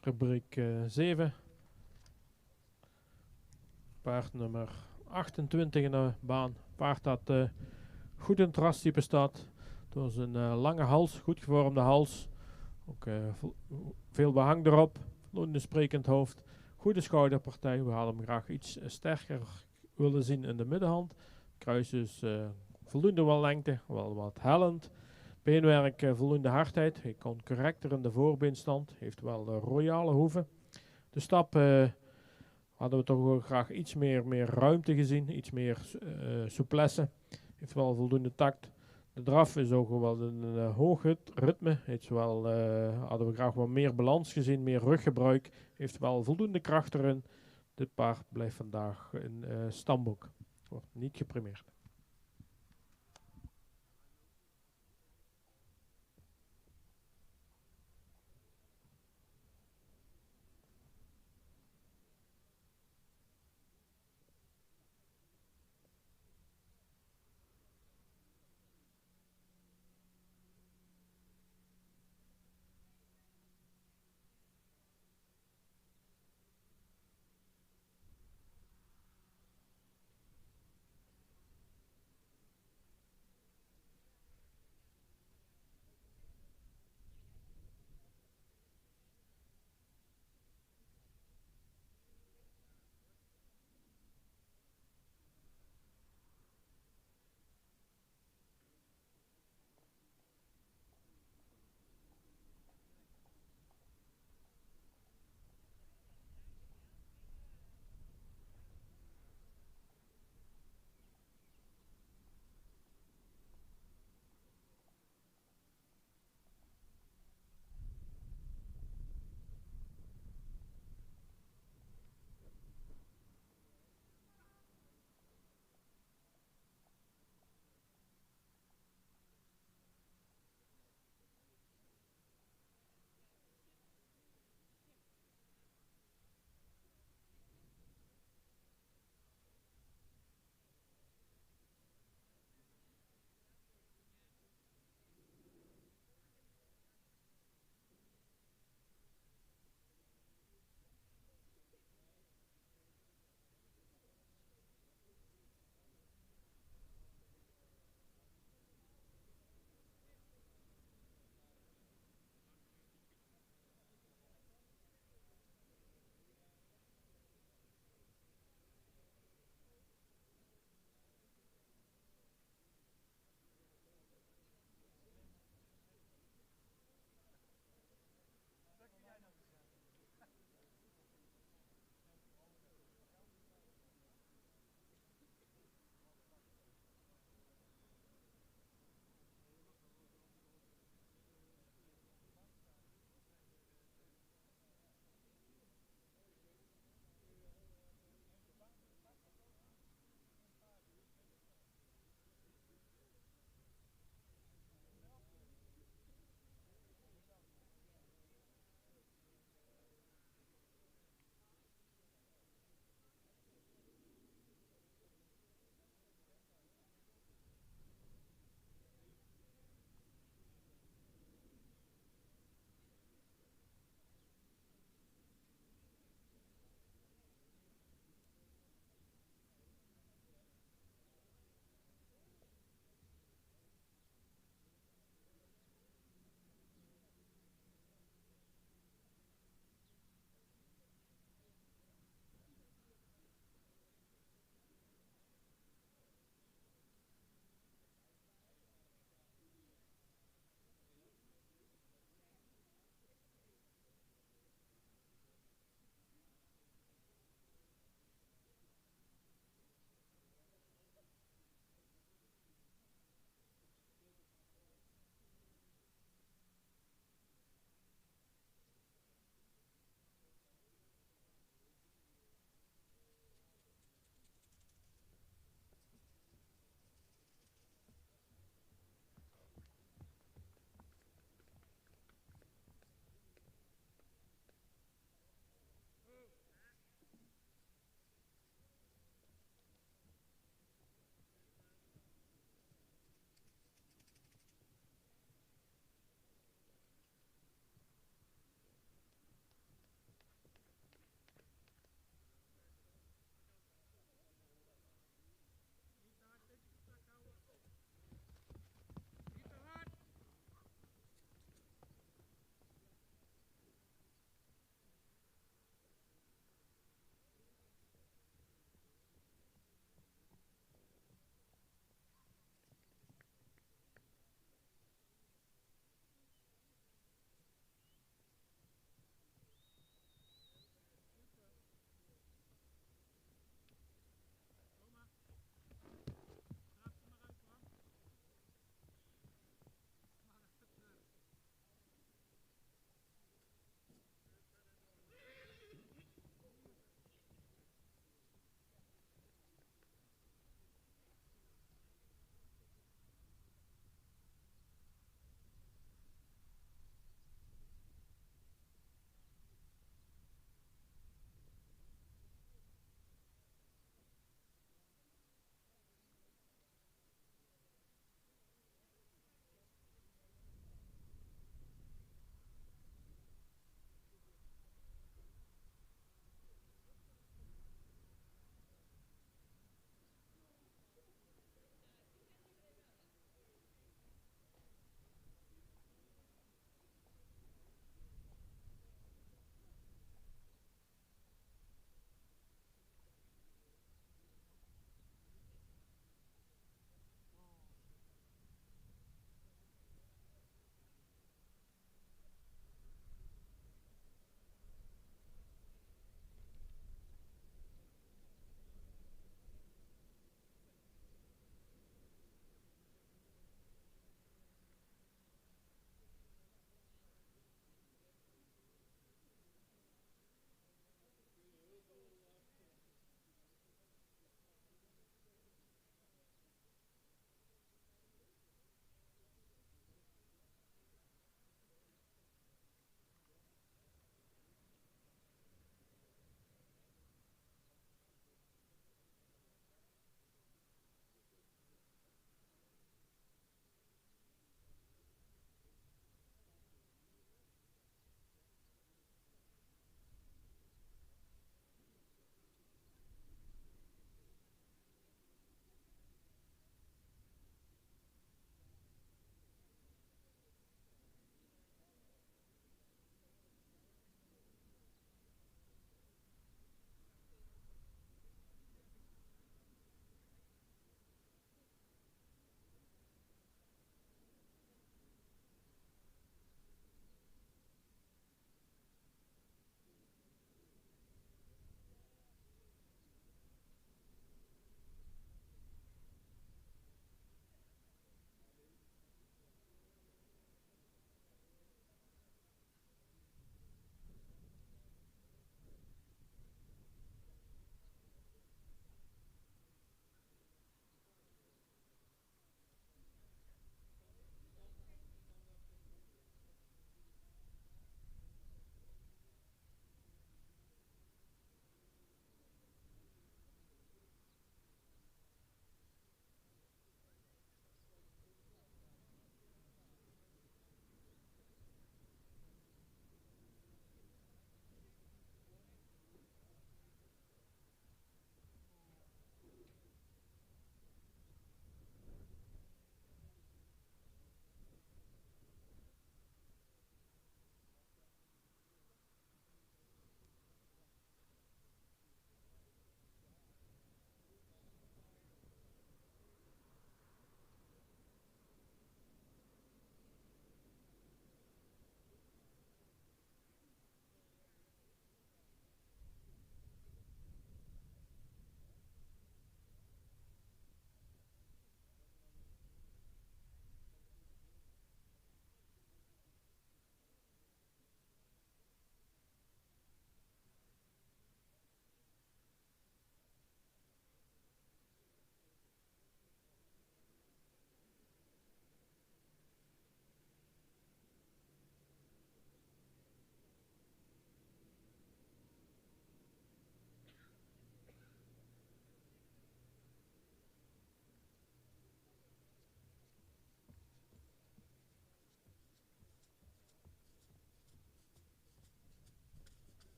rubriek 7. Paard nummer 28 in de baan. Paard dat goed in het rastype staat. Door zijn lange hals, goed gevormde hals. Ook veel behang erop. Voldoende sprekend hoofd. Goede schouderpartij. We hadden hem graag iets sterker willen zien in de middenhand. Kruis is voldoende wel lengte, wel wat hellend. Beenwerk voldoende hardheid. Hij komt correcter in de voorbeenstand. Heeft wel royale hoeven. De stap hadden we toch wel graag iets meer ruimte gezien. Iets meer souplesse. Heeft wel voldoende tact. De draf is ook wel een hoog ritme. Hadden we graag wat meer balans gezien. Meer ruggebruik. Heeft wel voldoende kracht erin. Dit paard blijft vandaag in stamboek. Wordt niet geprimeerd.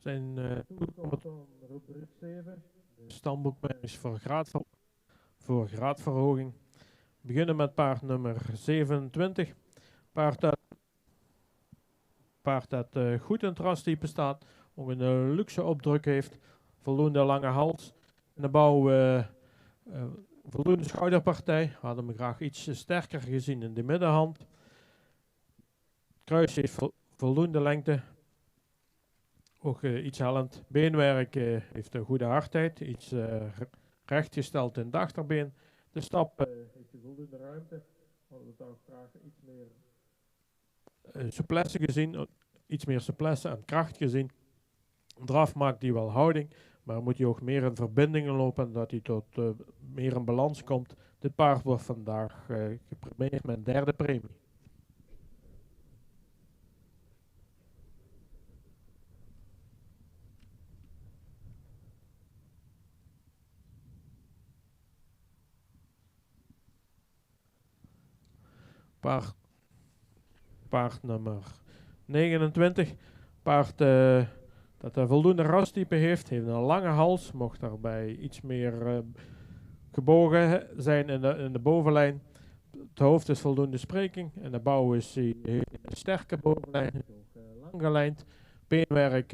Zijn toegekomen tot rubriek 7. De stamboekmerries voor graadverhoging. We beginnen met paard nummer 27. Paard dat goed in het rastype staat. Ook een luxe opdruk heeft. Voldoende lange hals. In de bouw voldoende schouderpartij. Hadden we graag iets sterker gezien in de middenhand. Kruis heeft voldoende lengte. Ook iets hellend. Beenwerk heeft een goede hardheid. Iets rechtgesteld in het achterbeen. De stap heeft voldoende ruimte. Hadden we daar graag iets meer souplesse gezien. Iets meer souplesse en kracht gezien. Draf maakt hij wel houding. Maar moet hij ook meer in verbindingen lopen. Dat hij tot meer in balans komt. Dit paard wordt vandaag gepremeerd met een derde premie. Paard nummer 29. Paard dat een voldoende rastype heeft een lange hals. Mocht daarbij iets meer gebogen zijn in de bovenlijn. Het hoofd is voldoende spreking. En de bouw is een sterke bovenlijn. Lang gelijnd. Beenwerk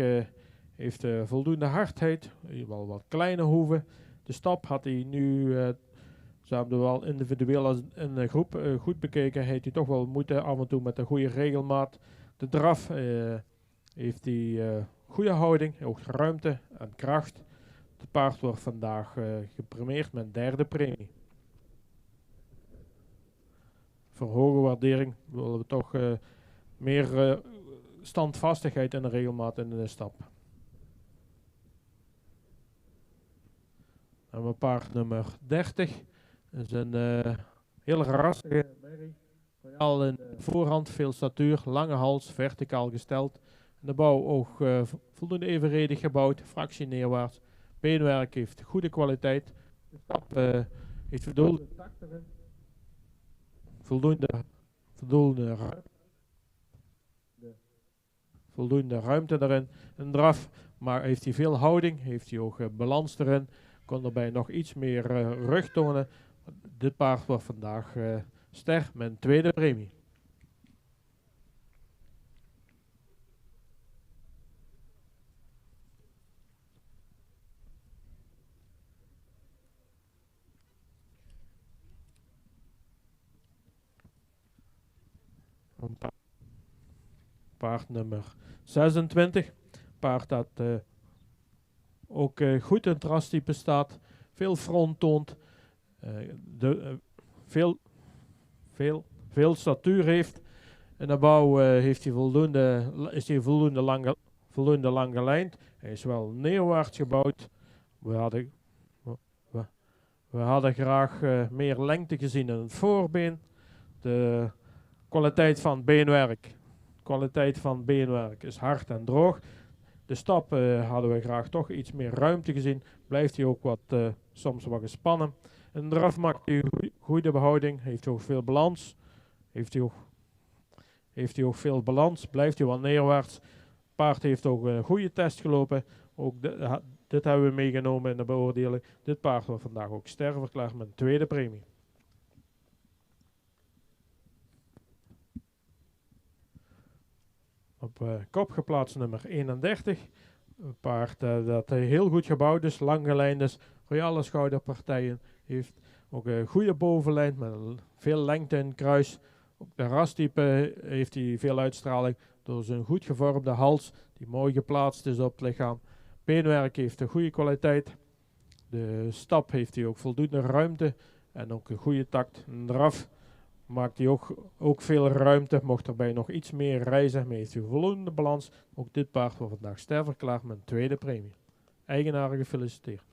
heeft voldoende hardheid. Wel wat kleine hoeven. De stap had hij nu... Ze hebben wel individueel als in de groep goed bekeken. Heeft hij toch wel moeten af en toe met een goede regelmaat. De draf heeft hij goede houding, ook ruimte en kracht. Het paard wordt vandaag gepremeerd met een derde premie. Voor hoge waardering willen we toch meer standvastigheid en regelmaat in de stap. En we paard nummer 30. Dat is een hele rassige merrie. Royaal in de voorhand, veel statuur, lange hals, verticaal gesteld. De bouw ook voldoende evenredig gebouwd, fractie neerwaarts. Beenwerk heeft goede kwaliteit. De stap heeft voldoende takt erin. Voldoende ruimte erin. Een draf, maar heeft hij veel houding, heeft hij ook balans erin. Kon erbij nog iets meer rug tonen. Dit paard wordt vandaag ster met een tweede premie. Paard nummer 26. Paard dat ook goed in het rastype staat. Veel front toont. Veel statuur heeft. In de bouw is hij voldoende lang gelijnd. Hij is wel neerwaarts gebouwd. We hadden graag meer lengte gezien in het voorbeen. De kwaliteit van beenwerk is hard en droog. De stap hadden we graag toch iets meer ruimte gezien. Blijft hij ook soms wat gespannen. En draf maakt hij goede behouding. Heeft hij ook veel balans. Heeft hij ook veel balans. Blijft hij wel neerwaarts. Paard heeft ook een goede test gelopen. Ook dit hebben we meegenomen in de beoordeling. Dit paard wordt vandaag ook ster verklaard met een tweede premie. Op kop geplaatst nummer 31. Een paard dat heel goed gebouwd is, lang gelijnd is, royale schouderpartijen. Heeft ook een goede bovenlijn met veel lengte in het kruis. Op de rastype heeft hij veel uitstraling door zijn goed gevormde hals die mooi geplaatst is op het lichaam. Beenwerk heeft een goede kwaliteit. De stap heeft hij ook voldoende ruimte en ook een goede takt. Een draf maakt hij ook veel ruimte. Mocht erbij nog iets meer reizen, maar heeft hij voldoende balans. Ook dit paard wordt vandaag ster verklaard met een tweede premie. Eigenaar gefeliciteerd.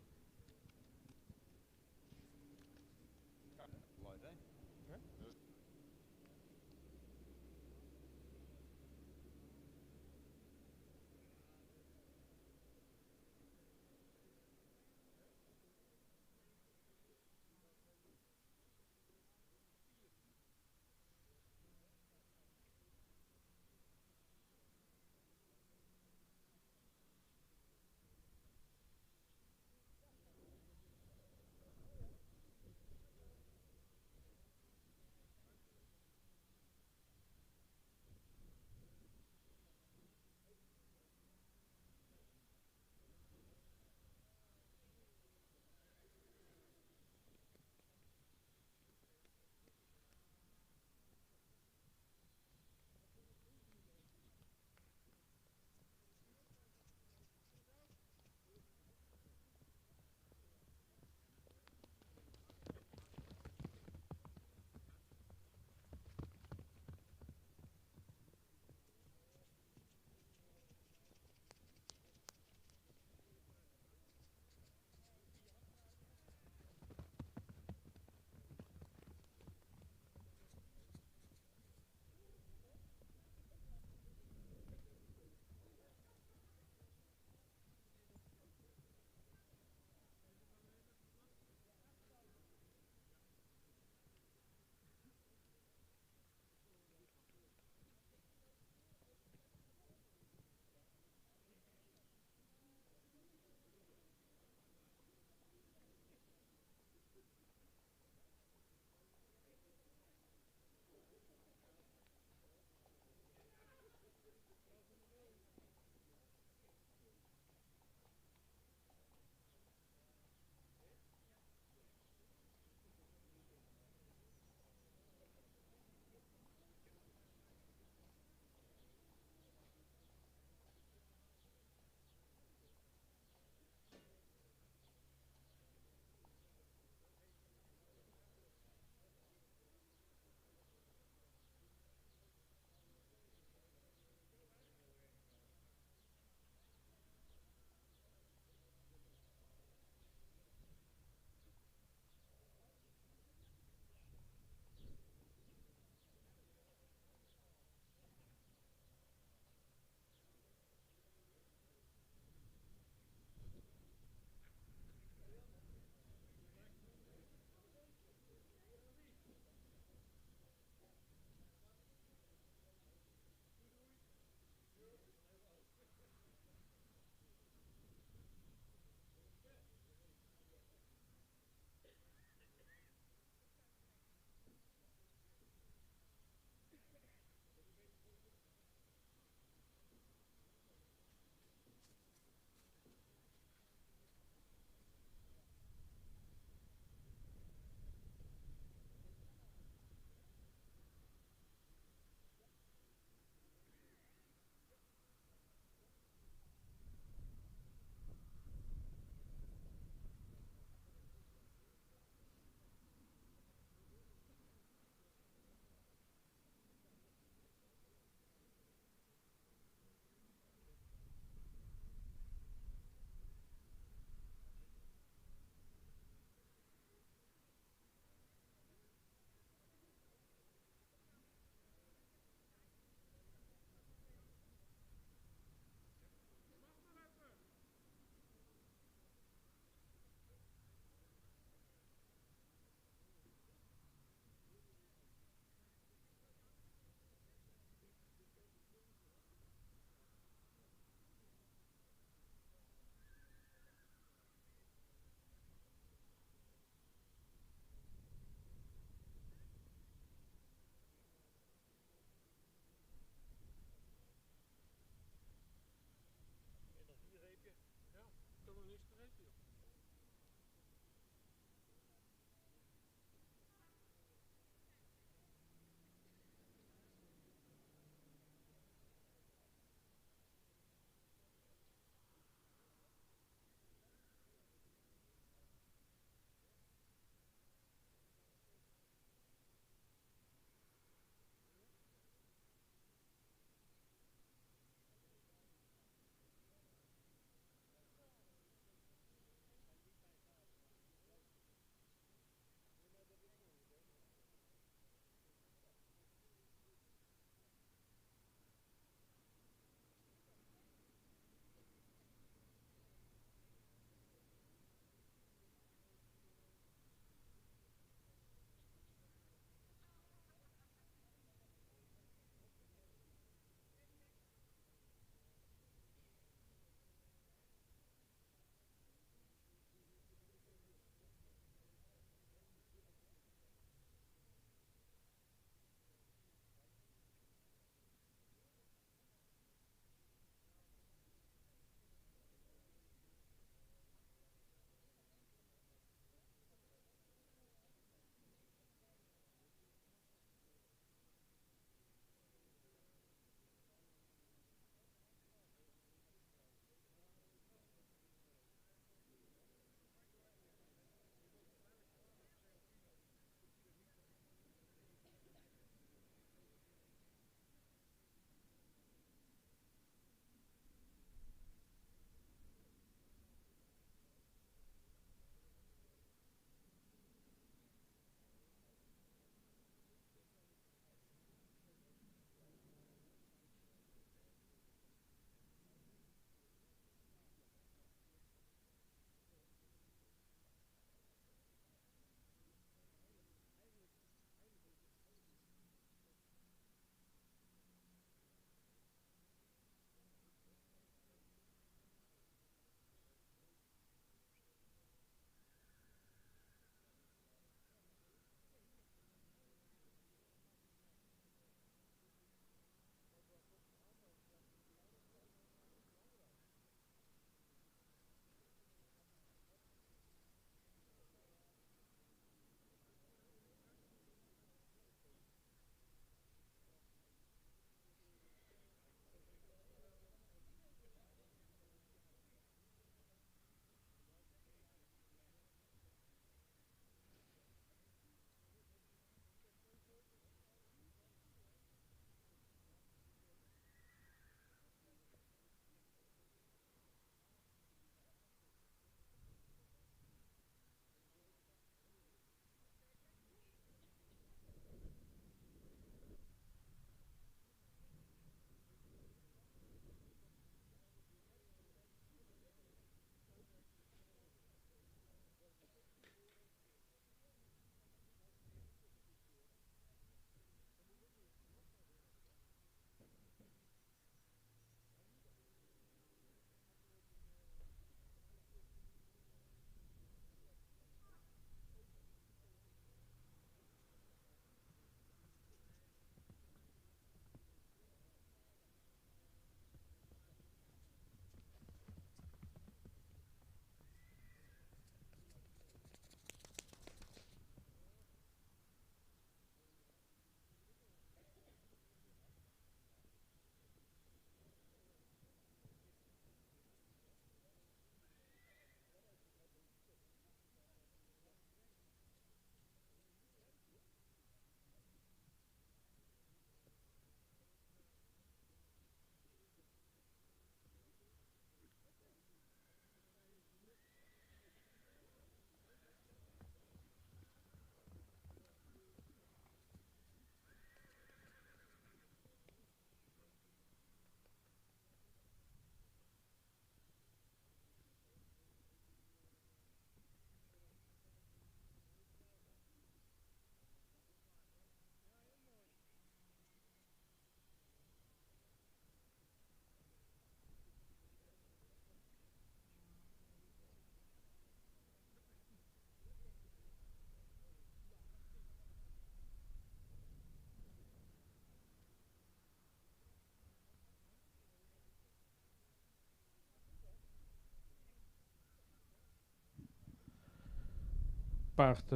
paard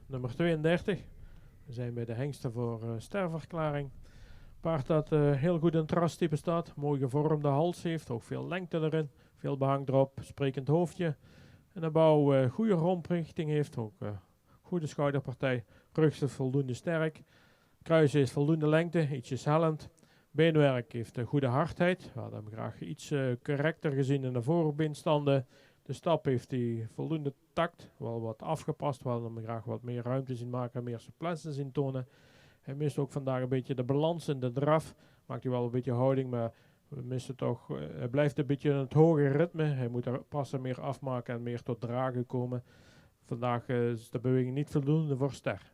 nummer 32. We zijn bij de hengsten voor sterverklaring. Paard dat heel goed in het rastype staat. Mooi gevormde hals heeft. Ook veel lengte erin. Veel behang erop. Sprekend hoofdje. En de bouw goede romprichting heeft. Ook goede schouderpartij. Rug is voldoende sterk. Kruis is voldoende lengte. Ietsjes hellend. Beenwerk heeft goede hardheid. We hadden hem graag iets correcter gezien in de voorbeenstanden. De stap heeft hij voldoende tact. Wel wat afgepast. We hadden hem graag wat meer ruimte zien maken. Meer souplesse zien tonen. Hij mist ook vandaag een beetje de balans in de draf. Maakt hij wel een beetje houding, maar we missen toch. Hij blijft een beetje in het hoge ritme. Hij moet er passen meer afmaken en meer tot dragen komen. Vandaag is de beweging niet voldoende voor Ster.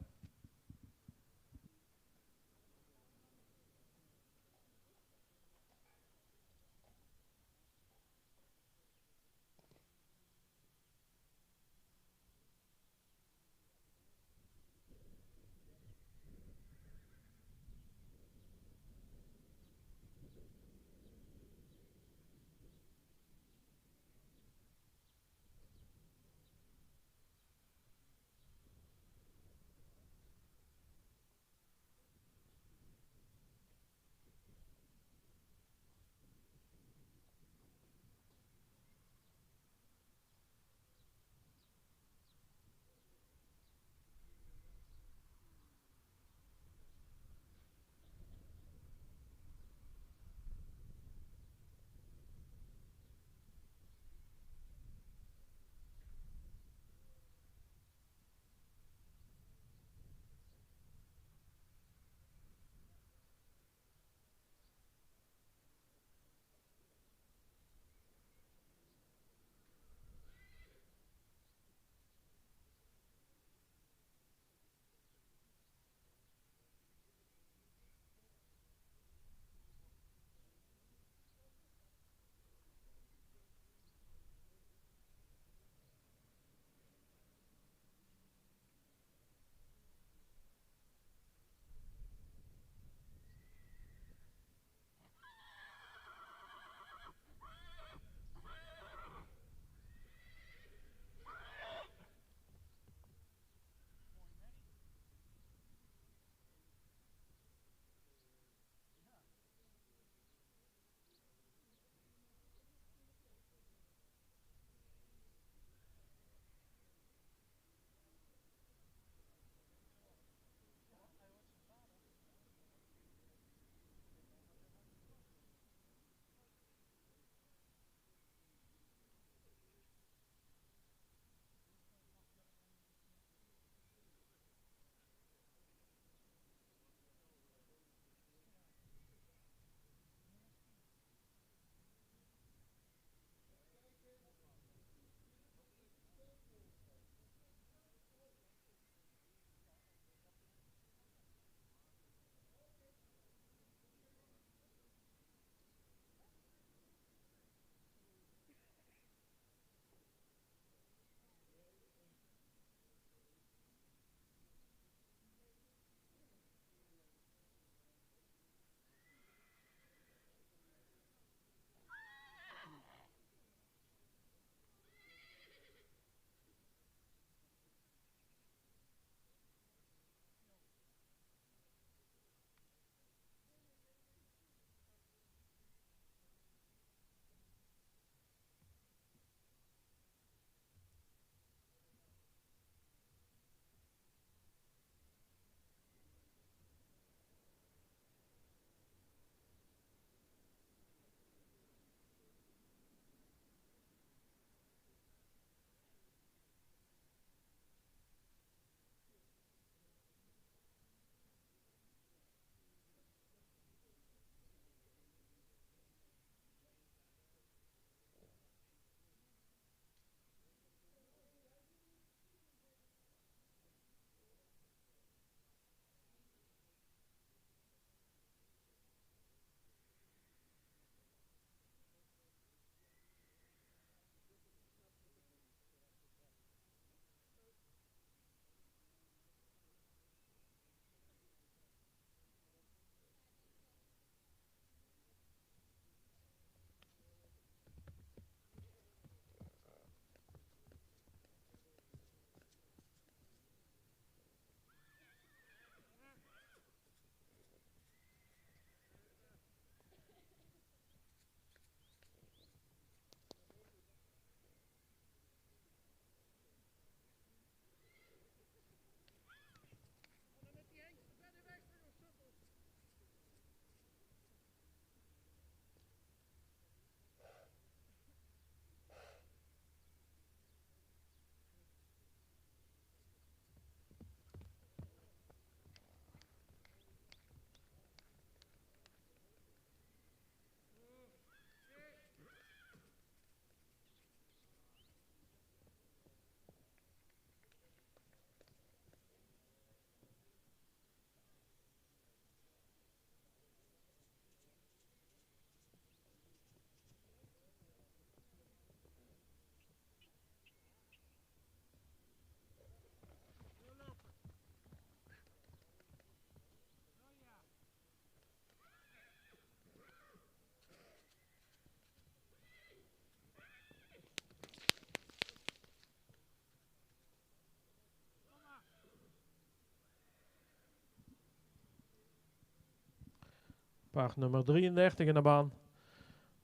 Paard nummer 33 in de baan.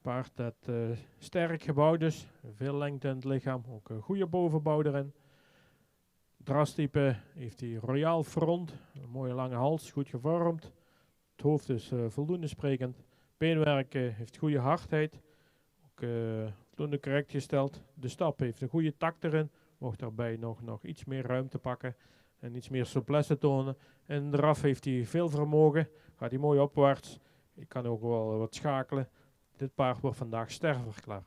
Paard dat sterk gebouwd is, veel lengte in het lichaam, ook een goede bovenbouw erin. Drastype heeft hij royaal front, een mooie lange hals, goed gevormd. Het hoofd is voldoende sprekend. Beenwerk heeft goede hardheid, ook voldoende correct gesteld. De stap heeft een goede tak erin, mocht daarbij nog iets meer ruimte pakken en iets meer souplesse tonen. En de draf heeft hij veel vermogen, gaat hij mooi opwaarts. Ik kan ook wel wat schakelen. Dit paard wordt vandaag sterverklaard.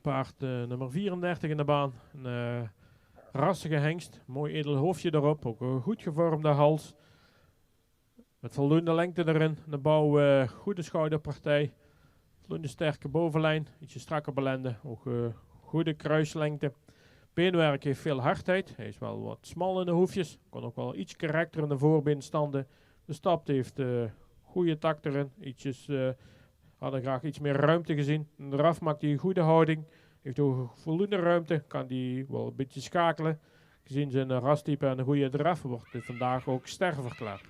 Paard nummer 34 in de baan. Een rassige hengst. Mooi edel hoofdje erop. Ook een goed gevormde hals. Met voldoende lengte erin. De bouw, goede schouderpartij. Voldoende sterke bovenlijn. Ietsje strakke belende. Ook goede kruislengte. Beenwerk heeft veel hardheid. Hij is wel wat smal in de hoefjes. Kan ook wel iets karakter in de voorbeenstanden. De stap heeft goede tak erin. Hadden graag iets meer ruimte gezien. En eraf maakt hij een goede houding. Heeft ook voldoende ruimte. Kan hij wel een beetje schakelen. Gezien zijn rastype en een goede draf wordt hij vandaag ook ster verklaard.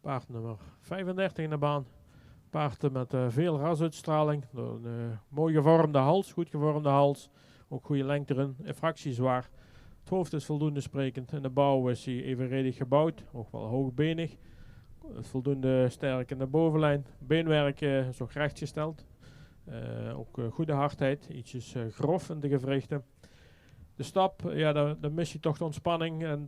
Paard nummer 35 in de baan. Paard met veel rasuitstraling. Een mooi gevormde hals, goed gevormde hals. Ook goede lengte erin, een fractie zwaar. Het hoofd is voldoende sprekend. In de bouw is hij evenredig gebouwd, ook wel hoogbenig. Voldoende sterk in de bovenlijn. Beenwerk is ook rechtgesteld. Ook goede hardheid, ietsjes grof in de gewrichten. De stap, ja, dan mis je toch de ontspanning en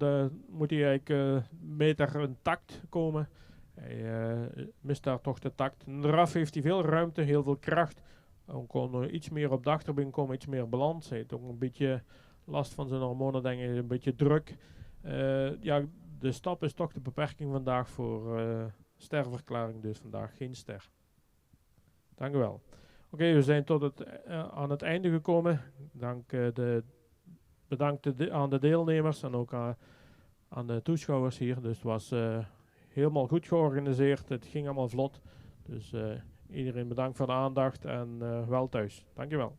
moet hij eigenlijk beter in takt komen. Hij mist daar toch de takt. In de RAF heeft hij veel ruimte, heel veel kracht. Hij kon iets meer op de achterbeen komen, iets meer balans. Hij heeft ook een beetje last van zijn hormonen, denk ik, een beetje druk. Ja, de stap is toch de beperking vandaag voor sterverklaring, dus vandaag geen ster. Dank u wel. Oké, we zijn tot aan het einde gekomen. Bedankt aan de deelnemers en ook aan de toeschouwers hier. Dus het was helemaal goed georganiseerd. Het ging allemaal vlot. Dus iedereen bedankt voor de aandacht en wel thuis. Dankjewel.